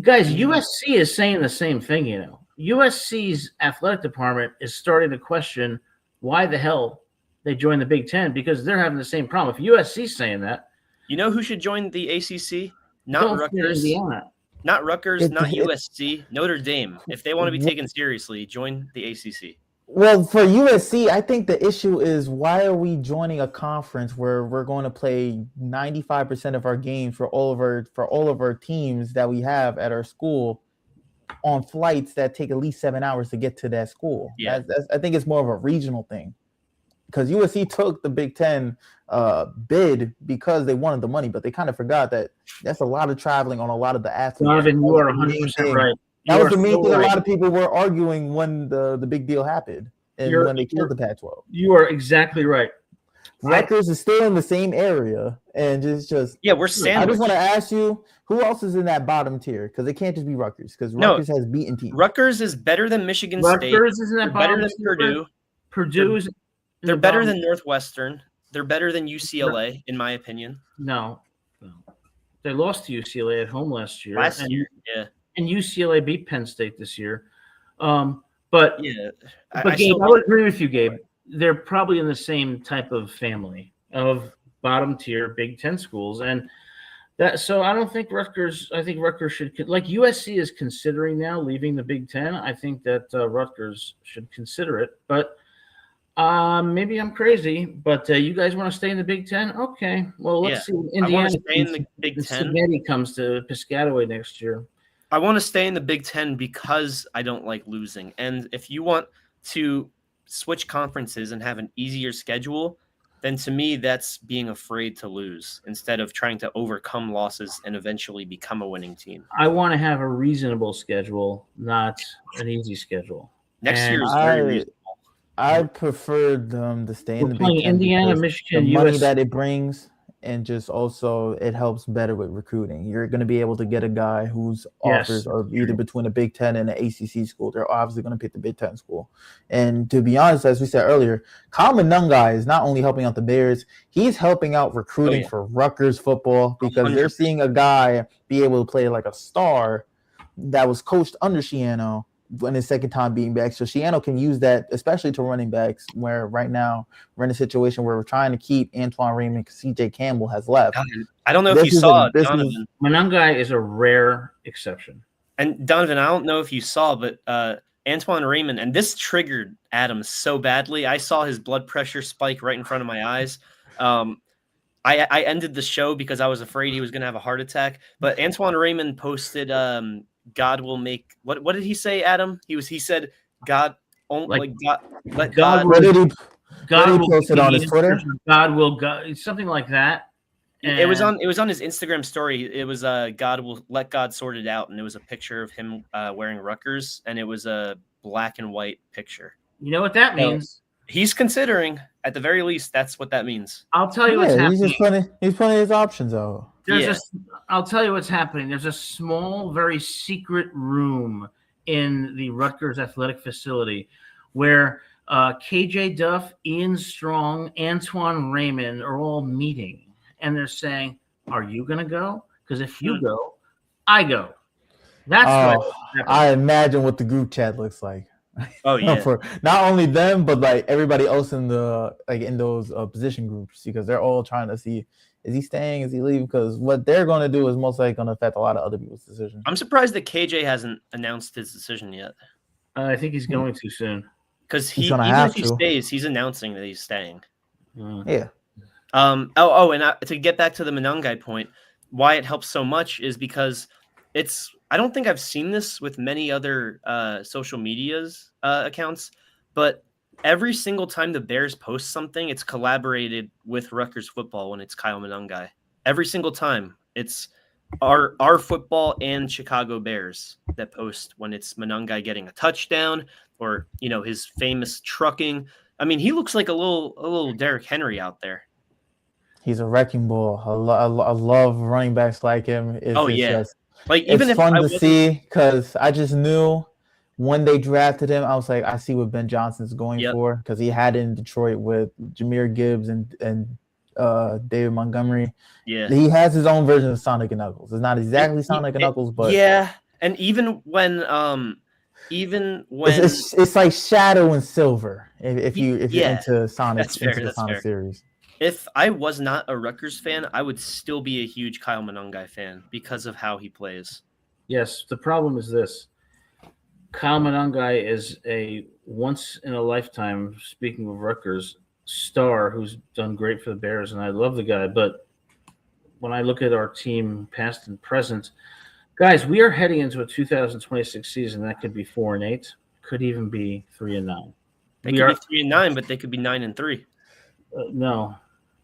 guys, USC is saying the same thing, you know. USC's athletic department is starting to question why the hell they joined the Big Ten, because they're having the same problem. If USC's saying that, You know who should join the ACC? Not don't fear Rutgers. Indiana. Not Rutgers, not It- USC, Notre Dame. If they want to be taken seriously, join the ACC. Well, for USC, I think the issue is, why are we joining a conference where we're going to play 95% of our games for all of our teams that we have at our school on flights that take at least 7 hours to get to that school? Yeah. I think it's more of a regional thing, because USC took the Big Ten bid because they wanted the money, but they kind of forgot that that's a lot of traveling on a lot of the athletes. Donovan, you are 100% right. That was the main thing. right. A lot of people were arguing when the big deal happened and when they killed the Pac-12. You are exactly right. Rutgers is still in the same area, and just Yeah, we're I sandwiched. just want to ask you, who else is in that bottom tier? Because it can't just be Rutgers, because No. Rutgers has beaten teams. Rutgers is better than Michigan State. Rutgers is in They're that better bottom than tier. Purdue. Purdue is. They're better than Northwestern. They're better than UCLA, in my opinion. No. They lost to UCLA at home last year. Last year, yeah. And UCLA beat Penn State this year. But Yeah. Gabe, I would agree with you, Gabe. They're probably in the same type of family of bottom tier Big Ten schools, and that. So I don't think Rutgers. I think Rutgers should, like USC is considering now leaving the Big Ten. I think that Rutgers should consider it, but maybe I'm crazy. But you guys want to stay in the Big Ten? Okay. Well, let's see. When I want Indiana to stay in the Big Ten. Spaghetti comes to Piscataway next year. I want to stay in the Big Ten because I don't like losing. And if you want to switch conferences and have an easier schedule, then to me, that's being afraid to lose instead of trying to overcome losses and eventually become a winning team. I want to have a reasonable schedule, not an easy schedule. Next And year is very reasonable. I prefer them to stay in We're the playing Big Ten Indiana, because Michigan, the money US. that it brings, and just also it helps better with recruiting. You're going to be able to get a guy whose offers are either between a Big Ten and an ACC school. They're obviously going to pick the Big Ten school. And to be honest, as we said earlier, Kyle Monangai is not only helping out the Bears, he's helping out recruiting for Rutgers football, because they're seeing a guy be able to play like a star that was coached under Shiano when his second time being back. So Shiano can use that, especially to running backs, where right now we're in a situation where we're trying to keep Antoine Raymond because CJ Campbell has left. I don't know if you saw Donovan. Monangai is a rare exception. And Donovan, I don't know if you saw, but Antoine Raymond, and this triggered Adam so badly. I saw his blood pressure spike right in front of my eyes. I ended the show because I was afraid he was going to have a heart attack. But Antoine Raymond posted, "God will make." What did he say, Adam? He said, "God, let God." What did he? God What will post it on his Twitter. God will something like that. And It was on his Instagram story. It was God will let God sort it out, and it was a picture of him wearing Rutgers, and it was a black and white picture. You know what that means? He's considering. At the very least, that's what that means. I'll tell you what's happening. He's putting his options out. I'll tell you what's happening. There's a small, very secret room in the Rutgers athletic facility where KJ Duff, Ian Strong, Antoine Raymond are all meeting, and they're saying, "Are you going to go? Because if you go, I go." That's what I imagine what the group chat looks like. Oh yeah, for not only them but like everybody else in the in those position groups, because they're all trying to see, is he staying, is he leaving? Because what they're going to do is most likely going to affect a lot of other people's decisions. I'm surprised that KJ hasn't announced his decision yet. I think he's going too soon. Because even if he stays, he's announcing that he's staying. Yeah. And to get back to the Monangai point, why it helps so much is because I don't think I've seen this with many other social medias accounts, but every single time the Bears post something, it's collaborated with Rutgers football when it's Kyle Monangai. Every single time, it's our football and Chicago Bears that post when it's Monangai getting a touchdown or his famous trucking. I mean, he looks like a little Derrick Henry out there. He's a wrecking ball. I love running backs like him. It's fun to see, because I just knew when they drafted him, I was like, I see what Ben Johnson's going for, because he had it in Detroit with Jahmyr Gibbs and David Montgomery. Yeah, he has his own version of Sonic and Knuckles. It's not exactly Sonic and Knuckles, but and even when it's like Shadow and Silver. If you're into Sonic, Sonic series. If I was not a Rutgers fan, I would still be a huge Kyle Monangai fan because of how he plays. Yes, the problem is this. Kyle Monangai is a once-in-a-lifetime, speaking of Rutgers, star who's done great for the Bears, and I love the guy. But when I look at our team, past and present, guys, we are heading into a 2026 season that could be 4-8, could even be 3-9. They could be 3-9, but they could be 9-3. No.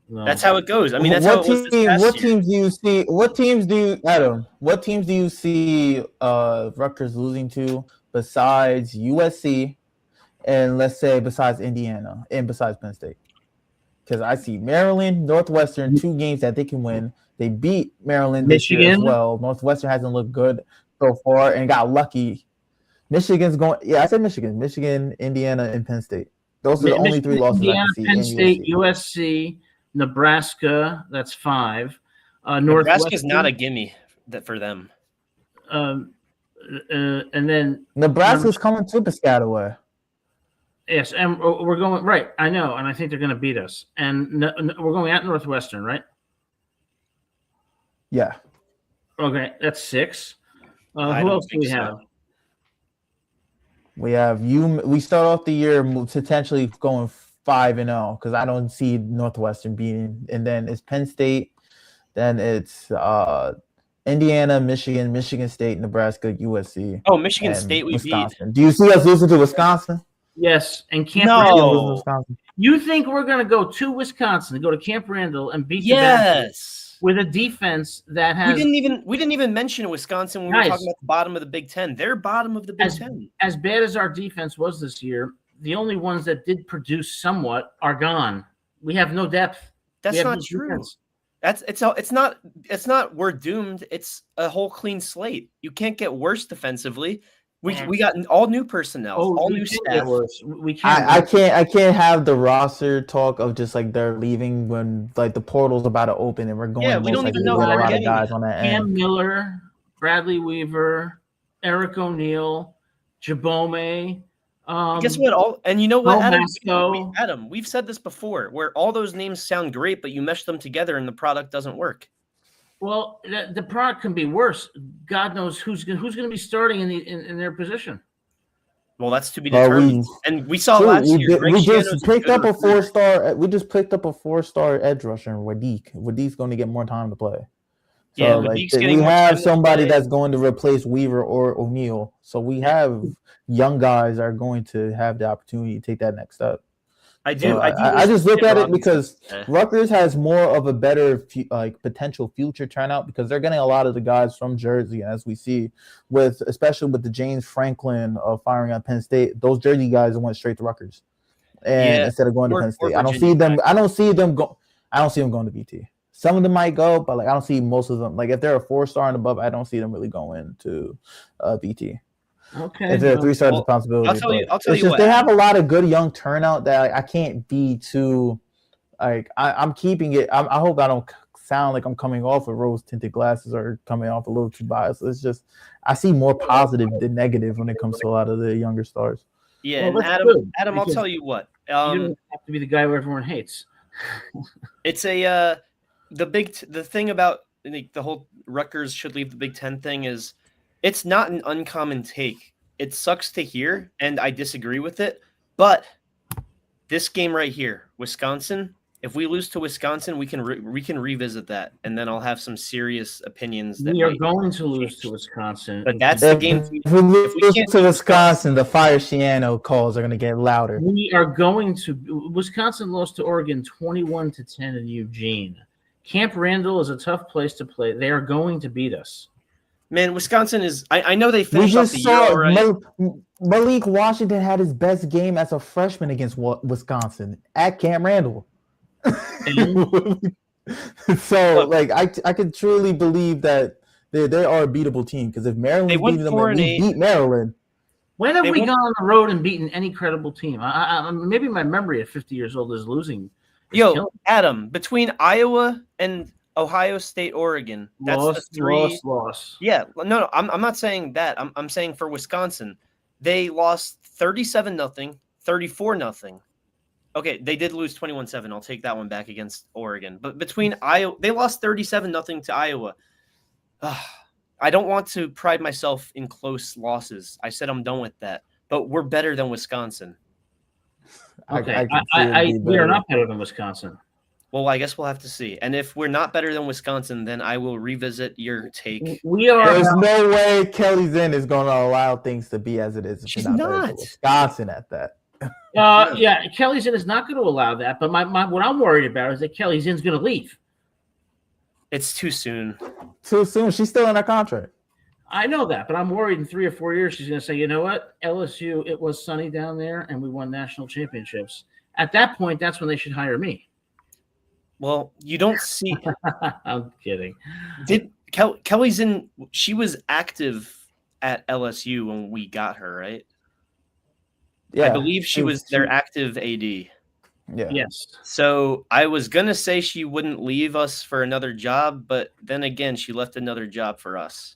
That's how it goes. I mean, that's how it was this past What teams do you see? What teams do you see Rutgers losing to besides USC, and let's say besides Indiana and besides Penn State? Because I see Maryland, Northwestern, 2 games that they can win. They beat Maryland this year as well. Northwestern hasn't looked good so far and got lucky. Michigan's going. Yeah, I said Michigan, Indiana, and Penn State. Those are the only 3 losses I can see. Penn State, USC, Nebraska. That's 5. Nebraska's not a gimme for them. And then Nebraska's coming to Piscataway. Yes, and we're going right. I know, and I think they're going to beat us. And we're going at Northwestern, right? Yeah. Okay, that's 6. Who else do we have? We have We start off the year potentially going 5-0, because I don't see Northwestern beating. And then it's Penn State, then it's Indiana, Michigan State, Nebraska, USC. Oh, Michigan State, we Wisconsin. Do you see us losing to Wisconsin? Yes, and Camp Randall. Wisconsin. You think we're going to go to Wisconsin, go to Camp Randall, and beat the Badgers with a defense that has? We didn't even mention Wisconsin when we were talking about the bottom of the Big Ten. They're bottom of the Big Ten. As bad as our defense was this year, the only ones that did produce somewhat are gone. We have no depth. That's not true. It's not we're doomed. It's a whole clean slate. You can't get worse defensively. We got all new personnel, all new staff. We can't. I can't have the roster talk of just like they're leaving when like the portal's about to open and we're going. Yeah, we don't even know a lot of guys on that end. Cam Miller, Bradley Weaver, Eric O'Neill, Jabome. Guess what? And you know what, Adam? We've said this before, where all those names sound great, but you mesh them together and the product doesn't work. Well, the product can be worse. God knows who's going to be starting in their position. Well, that's to be determined. And we saw last year. We just picked up a 4-star. We just picked up a 4-star edge rusher, Wadiq. Wadiq's going to get more time to play. So we have somebody that's going to replace Weaver or O'Neal. So we have young guys that are going to have the opportunity to take that next step. I do. I just look at it because Rutgers has more of a better potential future turnout, because they're getting a lot of the guys from Jersey, as we see especially with the James Franklin firing on Penn State. Those Jersey guys went straight to Rutgers. and instead of going to Penn State. I don't see them going to BT. Some of them might go, but like I don't see most of them. Like if they're a 4-star and above, I don't see them really going to BT. Okay. If they're a 3-star, responsibility. I'll tell you what. They have a lot of good young turnout that like, I can't be too like I'm keeping it. I hope I don't sound like I'm coming off of rose tinted glasses or coming off a little too biased. It's just I see more positive than negative when it comes to a lot of the younger stars. Yeah, well, and Adam, I'll tell you what. You don't have to be the guy who everyone hates. It's the thing about the whole Rutgers should leave the Big Ten thing is it's not an uncommon take. It sucks to hear, and I disagree with it. But this game right here, Wisconsin. If we lose to Wisconsin, we can revisit that, and then I'll have some serious opinions. We are going to lose to Wisconsin, but that's the game. If we lose to Wisconsin, the Fire Shiano calls are going to get louder. We are going to. Wisconsin lost to Oregon 21-10 in Eugene. Camp Randall is a tough place to play. They are going to beat us. Man, Wisconsin is. I know they finished off the year already. Malik Washington had his best game as a freshman against Wisconsin at Camp Randall. So, like, I could truly believe that they are a beatable team because if Maryland's beating them, we beat Maryland. When have we gone on the road and beaten any credible team? Maybe my memory at 50 years old is losing. Yo, Adam, between Iowa and Ohio State, Oregon, that's the three. Loss. Yeah, no, I'm not saying that. I'm saying for Wisconsin, they lost 37-0, 34-0. Okay, they did lose 21-7. I'll take that one back against Oregon. But between Iowa, they lost 37-0 to Iowa. I don't want to pride myself in close losses. I said I'm done with that. But we're better than Wisconsin. Okay, we are not better than Wisconsin. Well, I guess we'll have to see. And if we're not better than Wisconsin, then I will revisit your take. There's no way Kelly Zinn is going to allow things to be as it is. She's not. Wisconsin at that. Yeah, Kelly Zinn is not going to allow that. But what I'm worried about is that Kelly Zinn's going to leave. It's too soon. Too soon. She's still in her contract. I know that, but I'm worried in 3 or 4 years she's going to say, you know what, LSU, it was sunny down there, and we won national championships. At that point, that's when they should hire me. Well, you don't see. I'm kidding. Kelly Zinn? She was active at LSU when we got her, right? Yeah, I believe she was their active AD. Yeah. Yes. So I was gonna say she wouldn't leave us for another job, but then again, she left another job for us.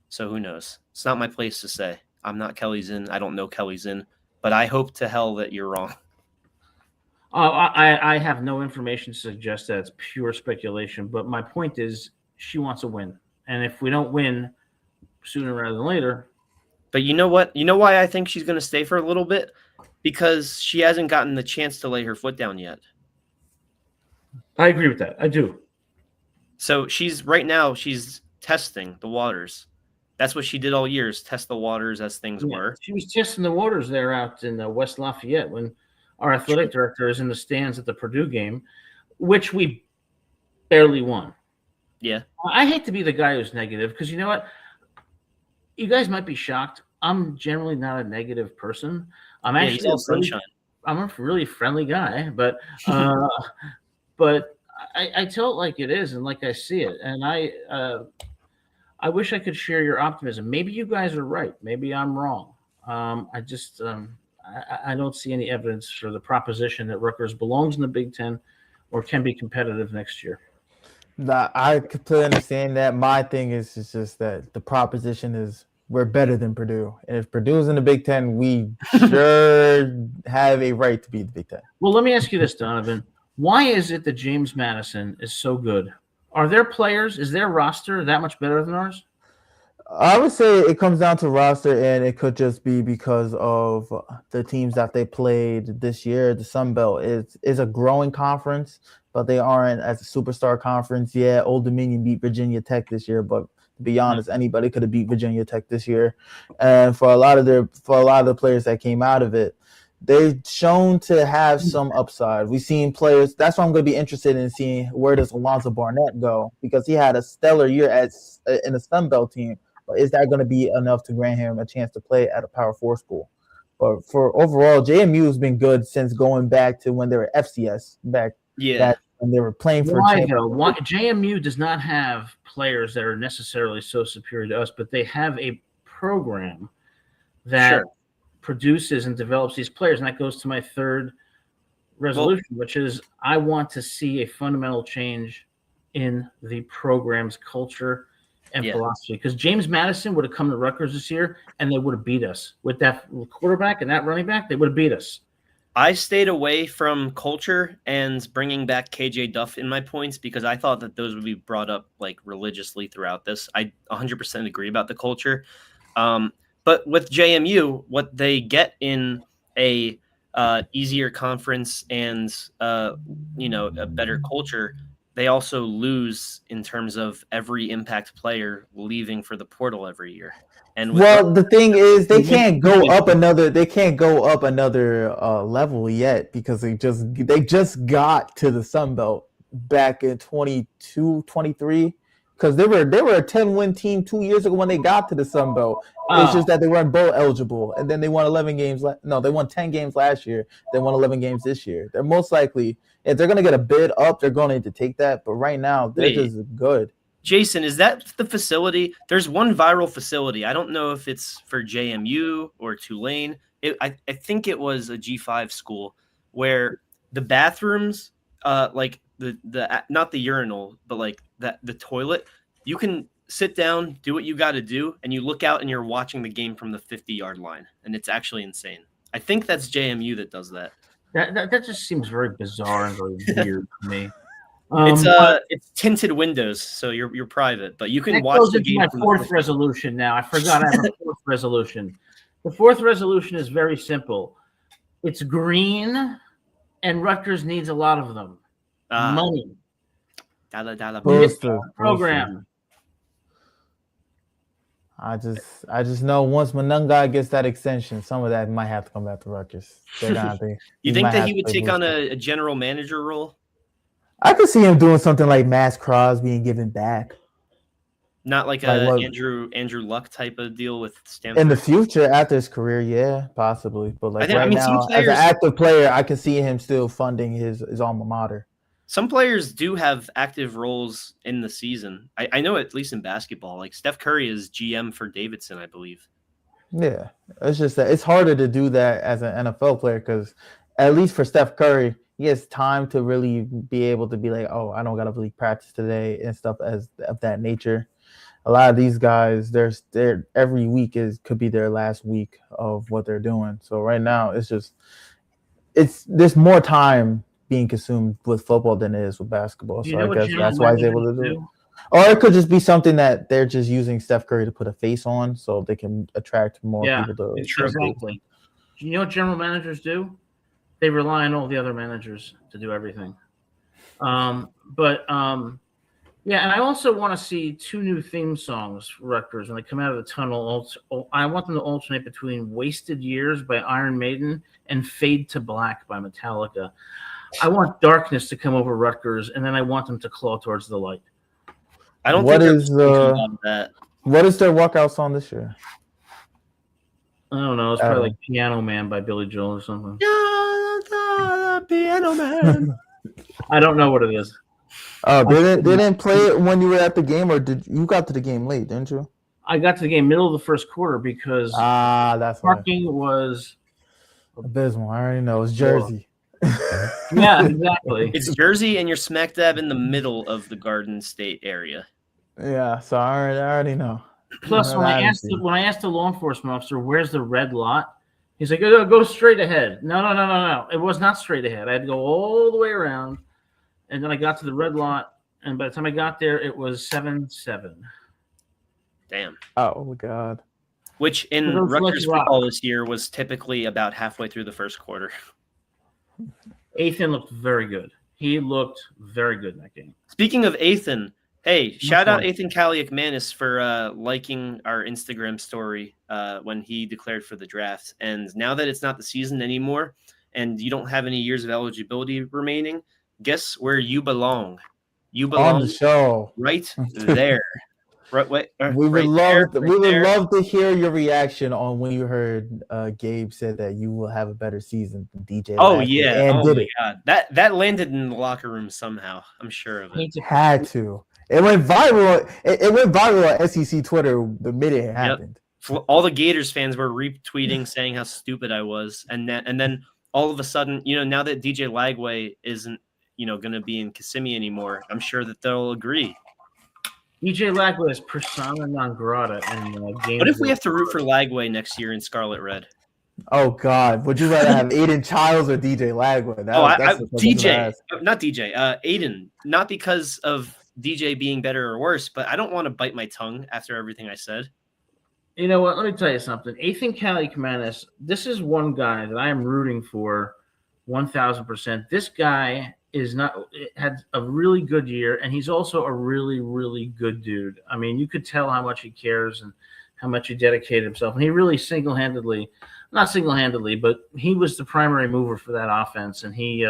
So who knows? It's not my place to say. I'm not Kelly Zinn. I don't know Kelly Zinn, but I hope to hell that you're wrong. I have no information to suggest that it's pure speculation, but my point is she wants to win. And if we don't win sooner rather than later. But you know what? You know why I think she's going to stay for a little bit? Because she hasn't gotten the chance to lay her foot down yet. I agree with that. I do. So she's testing the waters. That's what she did all year, is test the waters as things were. She was testing the waters there out in West Lafayette when our athletic director is in the stands at the Purdue game, which we barely won. Yeah. I hate to be the guy who's negative because you know what? You guys might be shocked. I'm generally not a negative person. I'm actually I'm a really friendly guy, but but I tell it like it is and like I see it. And I wish I could share your optimism. Maybe you guys are right. Maybe I'm wrong. I don't see any evidence for the proposition that Rutgers belongs in the Big Ten or can be competitive next year. I completely understand that. My thing is just that the proposition is we're better than Purdue. And if Purdue's in the Big Ten, we sure have a right to be the Big Ten. Well, let me ask you this, Donovan. Why is it that James Madison is so good? Are their players, is their roster that much better than ours? I would say it comes down to roster, and it could just be because of the teams that they played this year. The Sun Belt is a growing conference, but they aren't as a superstar conference. Yeah, Old Dominion beat Virginia Tech this year, but to be honest, anybody could have beat Virginia Tech this year. And for a lot of the players that came out of it, they've shown to have some upside. We've seen players. That's why I'm going to be interested in seeing where does Alonzo Barnett go, because he had a stellar year in the Sun Belt team. But is that going to be enough to grant him a chance to play at a Power 4 school? But for overall, JMU has been good since going back to when they were FCS back when they were playing for. Why though? Why JMU does not have players that are necessarily so superior to us, but they have a program that produces and develops these players, and that goes to my third resolution, which is I want to see a fundamental change in the program's culture and philosophy. Because James Madison would have come to Rutgers this year, and they would have beat us with that quarterback and that running back. They would have beat us. I stayed away from culture and bringing back KJ Duff in my points because I thought that those would be brought up like religiously throughout this. I 100% agree about the culture. But with JMU, what they get in a easier conference and a better culture, they also lose in terms of every impact player leaving for the portal every year. And the thing is, they can't go up another. They can't go up another level yet because they just got to the Sun Belt back in 22, 23. Because they were a 10-win team 2 years ago when they got to the Sun Belt. It's just that they weren't bowl eligible, and then they won 11 games. They won 10 games last year. They won 11 games this year. They're most likely, if they're going to get a bid up, they're going to need to take that. But right now, they're just good. Jason, is that the facility? There's one viral facility. I don't know if it's for JMU or Tulane. I think it was a G5 school where the bathrooms, like the not the urinal, but like the toilet, you can sit down, do what you got to do, and you look out and you're watching the game from the 50-yard line, and it's actually insane. I think that's JMU that does that. That just seems very bizarre and very weird to me. It's tinted windows, so you're private, but you can watch the game. My fourth resolution now. I forgot I have a fourth resolution. The fourth resolution is very simple. It's green, and Rutgers needs a lot of them. Money. Program. I just know once Monungai gets that extension, some of that might have to come back to Rutgers. You think that he would take on a general manager role? I could see him doing something like Mass Crosby and giving back. Not like Andrew Luck type of deal with Stanford? In the future, after his career, yeah, possibly. But now, as an active player, I can see him still funding his alma mater. Some players do have active roles in the season. I know at least in basketball. Like Steph Curry is GM for Davidson, I believe. Yeah, it's just that it's harder to do that as an NFL player because at least for Steph Curry, he has time to really be able to be like, oh, I don't got to really practice today and stuff of that nature. A lot of these guys, they're every week could be their last week of what they're doing. So right now, there's more time being consumed with football than it is with basketball. So I guess that's why he's able to do it. Or it could just be something that they're just using Steph Curry to put a face on so they can attract more people to exactly. Do you know what general managers do? They rely on all the other managers to do everything. Yeah, and I also want to see 2 new theme songs for Rutgers when they come out of the tunnel. I want them to alternate between Wasted Years by Iron Maiden and Fade to Black by Metallica. I want darkness to come over Rutgers, and then I want them to claw towards the light. I don't think that. What is their walkout song this year? I don't know. It's probably like Piano Man by Billy Joel or something. Piano Man. I don't know what it is. Oh, they didn't play it when you were at the game, or did you got to the game late? Didn't you? I got to the game middle of the first quarter because that's parking was abysmal. I already know it's Jersey. Yeah, exactly. It's Jersey, and you're smack dab in the middle of the Garden State area. Yeah, so I already know. Plus, when I asked the law enforcement officer, "Where's the red lot?" He's like, "Go straight ahead." No. It was not straight ahead. I had to go all the way around. And then I got to the red lot, and by the time I got there, it was 7-7. Damn. Oh, God. Which in Rutgers football this year was typically about halfway through the first quarter. Athan looked very good. He looked very good in that game. Speaking of Athan, hey, shout out Athan Kaliak-Manis for liking our Instagram story when he declared for the draft. And now that it's not the season anymore and you don't have any years of eligibility remaining, guess where you belong? You belong on the show right there. Right, wait, We would right love there, we would there. love to hear your reaction on when you heard Gabe said that you will have a better season than DJ Oh Lagway, yeah. and Oh did my it. God. That landed in the locker room somehow. I'm sure of it. Hate to- Had to. It went viral. It went viral on SEC Twitter the minute it happened. All the Gators fans were retweeting saying how stupid I was, and then all of a sudden, now that DJ Lagway isn't, going to be in Kissimmee anymore, I'm sure that they'll agree. DJ Lagway is persona non grata in games. What if we have to root for Lagway next year in Scarlet Red? Oh God, would you rather have Aiden Childs or DJ Lagway? DJ, not DJ, Aiden. Not because of DJ being better or worse, but I don't want to bite my tongue after everything I said. You know what? Let me tell you something. Ethan Kaliakmanis, this is one guy that I am rooting for 1,000%. This guy had a really good year, and he's also a really, really good dude. I mean, you could tell how much he cares and how much he dedicated himself. And he really not single-handedly, but he was the primary mover for that offense. And he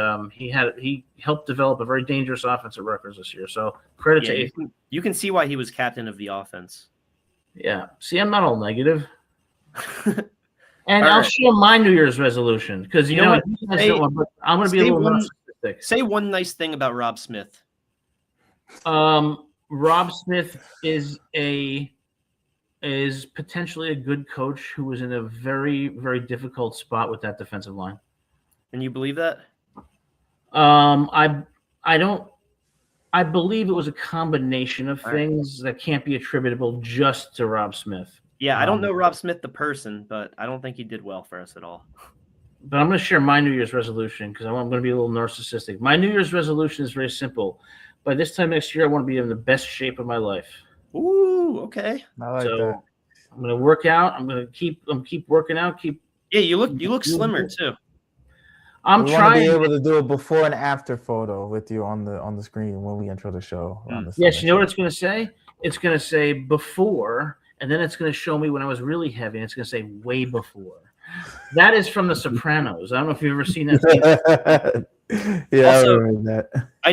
helped develop a very dangerous offense at Rutgers this year. So credit to Ethan. You can see why he was captain of the offense. Yeah. See, I'm not all negative. And I'll share my New Year's resolution because you know what? I'm going to be a little narcissistic. Say one nice thing about Rob Smith. Rob Smith is potentially a good coach who was in a very, very difficult spot with that defensive line. And you believe that? I believe it was a combination of things that can't be attributable just to Rob Smith. Yeah, I don't know Rob Smith the person, but I don't think he did well for us at all. But I'm going to share my New Year's resolution because I'm going to be a little narcissistic. My New Year's resolution is very simple. By this time next year, I want to be in the best shape of my life. Ooh, okay. I like that. I'm going to work out. I'm going to keep working out. Yeah, you look slimmer too. I'm trying to be able to do a before and after photo with you on the screen when we intro the show. Yes, you know what it's going to say? It's going to say before, and then it's going to show me when I was really heavy, and it's going to say way before. That is from The Sopranos. I don't know if you've ever seen that. Yeah, also, I remember that. I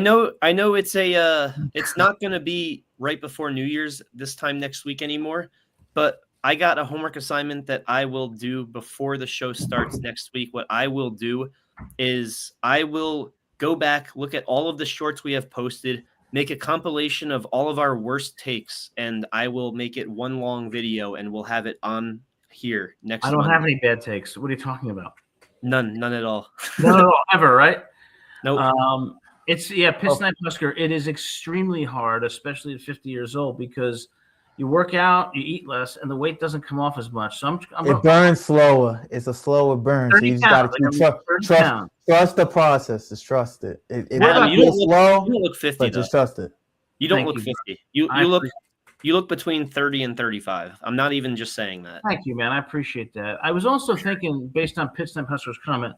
know it's it's not going to be right before New Year's this time next week anymore, but I got a homework assignment that I will do before the show starts next week. What I will do is I will go back, look at all of the shorts we have posted, make a compilation of all of our worst takes, and I will make it one long video, and we'll have it on here next I don't Monday. have any bad takes. What are you talking about? None at all. No, ever, right? Nope. Piss Night Husker. It is extremely hard, especially at 50 years old, because you work out, you eat less, and the weight doesn't come off as much. So it burns slower. It's a slower burn. So you just got to trust the process. Just trust it. It might feel slow. You don't look 50, but just trust it. You don't look 50. You look between 30 and 35. I'm not even just saying that. Thank you, man. I appreciate that. I was also thinking, based on Piss Night Husker's comment,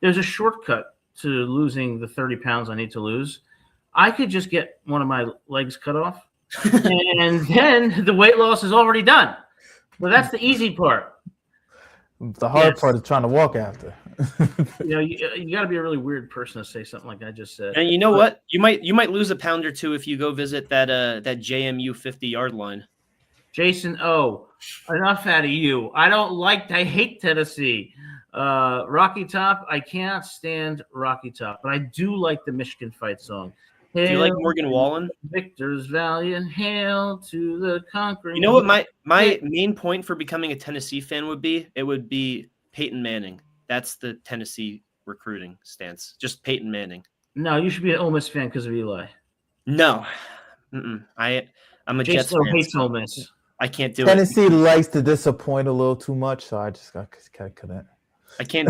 there's a shortcut to losing the 30 pounds I need to lose. I could just get one of my legs cut off. And then the weight loss is already done. Well, that's the easy part. The hard part is trying to walk after. You got to be a really weird person to say something like I just said. And you know what? You might lose a pound or two if you go visit that JMU 50-yard line. Jason O, enough out of you. I hate Tennessee. Rocky Top, I cannot stand Rocky Top, but I do like the Michigan fight song. Do you like Morgan Wallen? Victor's valiant hail to the conquering. You know what my main point for becoming a Tennessee fan would be? It would be Peyton Manning. That's the Tennessee recruiting stance. Just Peyton Manning. No, you should be an Ole Miss fan because of Eli. No. I'm a Jets fan. Hates Ole Miss. I can't do Tennessee it. Tennessee likes to disappoint a little too much, so I just couldn't. I can't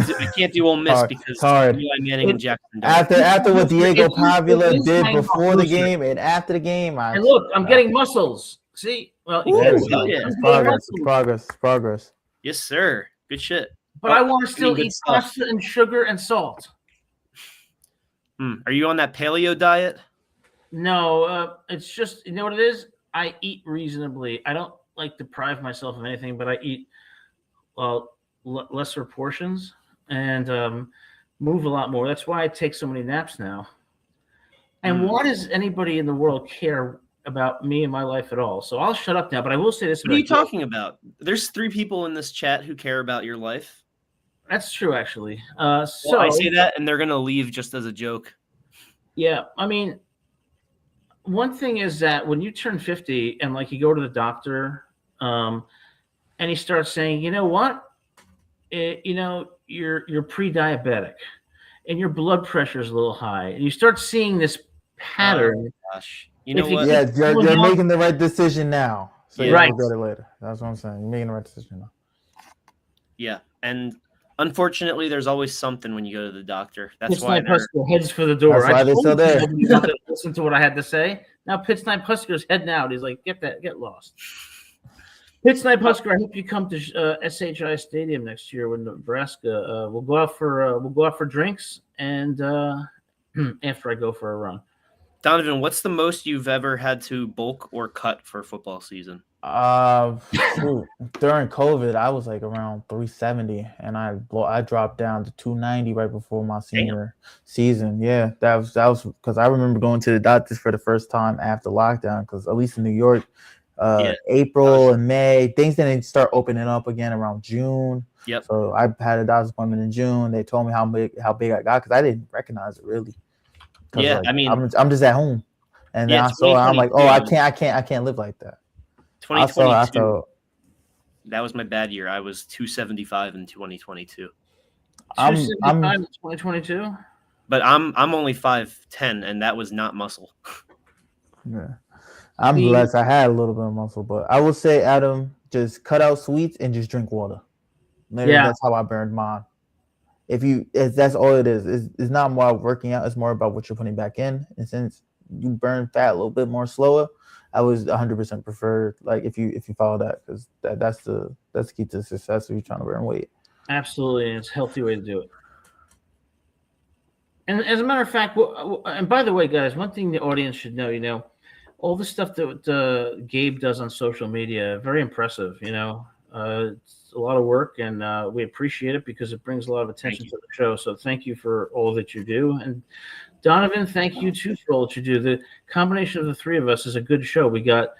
do Ole Miss because Eli Manning and Jackson. After what Diego Pavila did before the game and after the game, I'm getting muscles. See, well, progress. Yes, sir. Good shit. But I want to still eat pasta and sugar and salt. Are you on that paleo diet? No, it's just, you know what it is? I eat reasonably. I don't like deprive myself of anything, but I eat lesser portions and move a lot more. That's why I take so many naps now. And why does anybody in the world care about me and my life at all. So I'll shut up now. But I will say this: What are you talking about? There's 3 people in this chat who care about your life. That's true, actually. Well, I say that, and they're gonna leave just as a joke. Yeah, I mean, one thing is that when you turn 50 and like you go to the doctor, and he starts saying, you know what, you're pre-diabetic, and your blood pressure is a little high, and you start seeing this pattern. Oh, gosh, you know what? Yeah, you're making the right decision now, so you Right. regret it later. That's what I'm saying. You're making the right decision now. Yeah, and unfortunately, there's always something when you go to the doctor. That's Pitch why Night Husker heads for the door. That's why they're still there. Nobody wanted to listen to what I had to say. Now Pitch Night Husker's heading out. He's like, get lost. Pitch Night Husker, I hope you come to SHI Stadium next year with Nebraska. We'll go out for drinks, and after I go for a run. Donovan, what's the most you've ever had to bulk or cut for football season? During COVID, I was like around 370, and I dropped down to 290 right before my senior season. Yeah, that was because I remember going to the doctors for the first time after lockdown. Because at least in New York, April and May, things didn't start opening up again around June. Yep. So I had a doctor's appointment in June. They told me how big I got because I didn't recognize it really. Yeah, like, I mean, I'm just at home, and then I saw I'm like, oh, I can't live like that. 2022. That was my bad year. I was 275 in 2022. 275 in 2022. But I'm only 5'10", and that was not muscle. Yeah, I'm blessed. I had a little bit of muscle, but I would say, Adam, just cut out sweets and just drink water. Maybe that's how I burned mine. If that's all it is. It's not more about working out. It's more about what you're putting back in. And since you burn fat a little bit more slower, I was 100% preferred. Like if you follow that, because that's the key to success if you're trying to burn weight. Absolutely, and it's a healthy way to do it. And as a matter of fact, and by the way, guys, one thing the audience should know, all the stuff that Gabe does on social media, very impressive. It's a lot of work, and we appreciate it because it brings a lot of attention to the show. So thank you for all that you do. And Donovan, thank you too for all that you do. The combination of the 3 of us is a good show. We got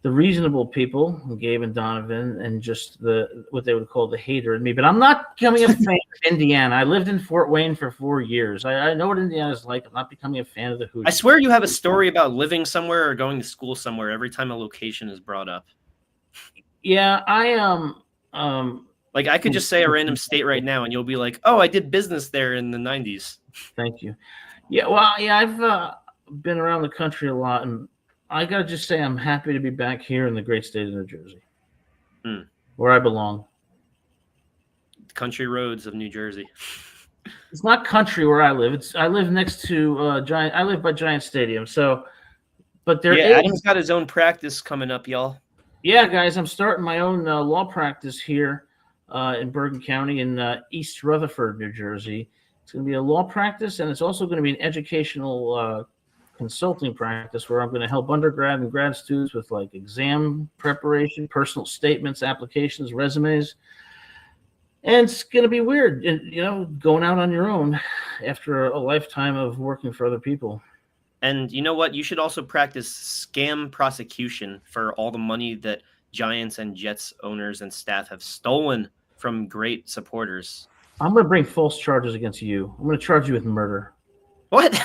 the reasonable people, Gabe and Donovan, and just what they would call the hater in me. But I'm not becoming a fan of Indiana. I lived in Fort Wayne for 4 years. I know what Indiana is like. I'm not becoming a fan of the Hoosiers. I swear you have a story about living somewhere or going to school somewhere every time a location is brought up. Yeah, like I could just say a random state right now, and you'll be like, "Oh, I did business there in the 90s." Thank you. Yeah, well, yeah, I've been around the country a lot, and I gotta just say I'm happy to be back here in the great state of New Jersey, where I belong. Country roads of New Jersey. It's not country where I live. I live next to Giant. I live by Giant Stadium. So, but Adam's got his own practice coming up, y'all. Yeah, guys, I'm starting my own law practice here in Bergen County in East Rutherford, New Jersey. It's going to be a law practice, and it's also going to be an educational consulting practice where I'm going to help undergrad and grad students with like exam preparation, personal statements, applications, resumes. And it's going to be weird, going out on your own after a lifetime of working for other people. And you know what? You should also practice scam prosecution for all the money that Giants and Jets owners and staff have stolen from great supporters. I'm going to bring false charges against you. I'm going to charge you with murder. What?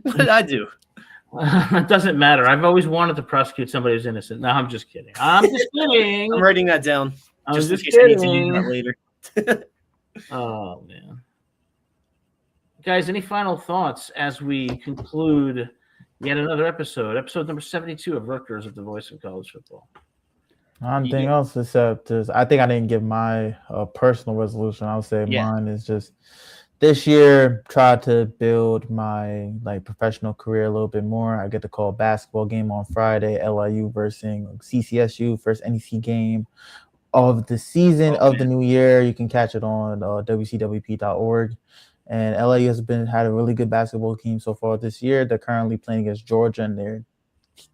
What did I do? It doesn't matter. I've always wanted to prosecute somebody who's innocent. No, I'm just kidding. I'm writing that down. Just in case I need to use that later. Oh, man. Guys, any final thoughts as we conclude yet another episode number 72 of Rutgers at the Voice of College Football? Nothing else except I think I didn't give my personal resolution. I would say mine is just this year try to build my professional career a little bit more. I get to call a basketball game on Friday, LIU versus CCSU, first NEC game of the season of the new year. You can catch it on wcwp.org. And LIU has had a really good basketball team so far this year. They're currently playing against Georgia, and they're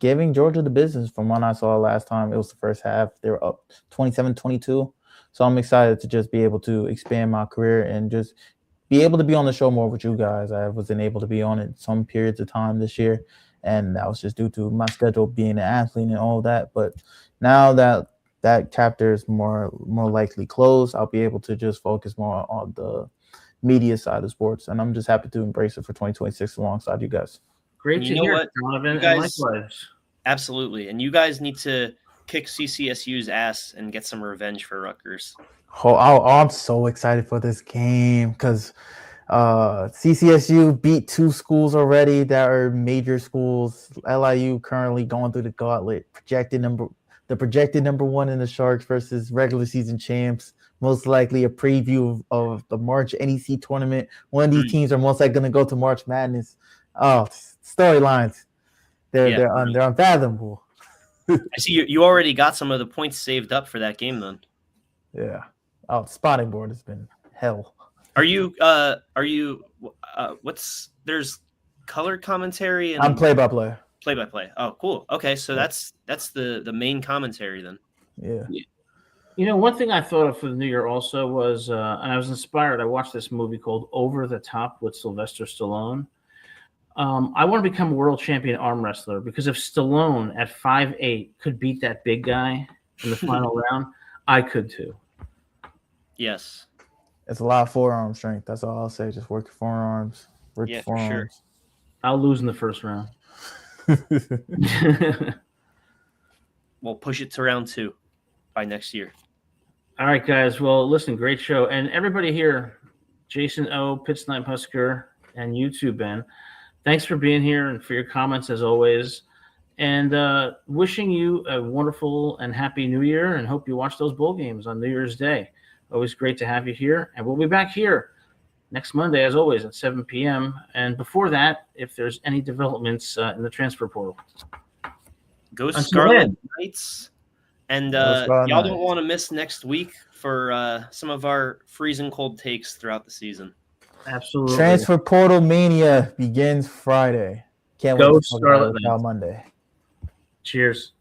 giving Georgia the business. From what I saw last time, it was the first half. They were up 27-22. So I'm excited to just be able to expand my career and just be able to be on the show more with you guys. I wasn't able to be on it some periods of time this year. and that was just due to my schedule being an athlete and all that. But now that chapter is more likely closed, I'll be able to just focus more on the media side of sports, and I'm just happy to embrace it for 2026 alongside you guys. Great to hear, what? Donovan, guys, and likewise. Absolutely, and you guys need to kick CCSU's ass and get some revenge for Rutgers. I'm so excited for this game because CCSU beat 2 schools already that are major schools. LIU currently going through the gauntlet, projected number 1 in the Sharks versus regular season champs. Most likely a preview of the March NEC tournament. One of these teams are most likely going to go to March Madness. Oh, storylines. They're unfathomable. I see you already got some of the points saved up for that game then. Yeah. Oh, the spotting board has been hell. Are you there's color commentary and I'm play-by-play. Play-by-play. Oh, cool. Okay, so that's the main commentary then. Yeah. You know, one thing I thought of for the new year also was, and I was inspired. I watched this movie called Over the Top with Sylvester Stallone. I want to become a world champion arm wrestler because if Stallone at 5'8" could beat that big guy in the final round, I could too. Yes. It's a lot of forearm strength. That's all I'll say. Just work your forearms. Work your forearms. For sure. I'll lose in the first round. We'll push it to round 2 by next year. All right, guys. Well, listen, great show. And everybody here, Jason O, Pit Snipe Husker, and you too, Ben. Thanks for being here and for your comments as always. And wishing you a wonderful and happy new year, and hope you watch those bowl games on New Year's Day. Always great to have you here. And we'll be back here next Monday, as always, at 7 p.m. And before that, if there's any developments in the transfer portal. Go Scarlet Knights. And y'all don't want to miss next week for some of our freezing cold takes throughout the season. Absolutely. Transfer portal mania begins Friday. Can't wait to talk about it Monday. Cheers.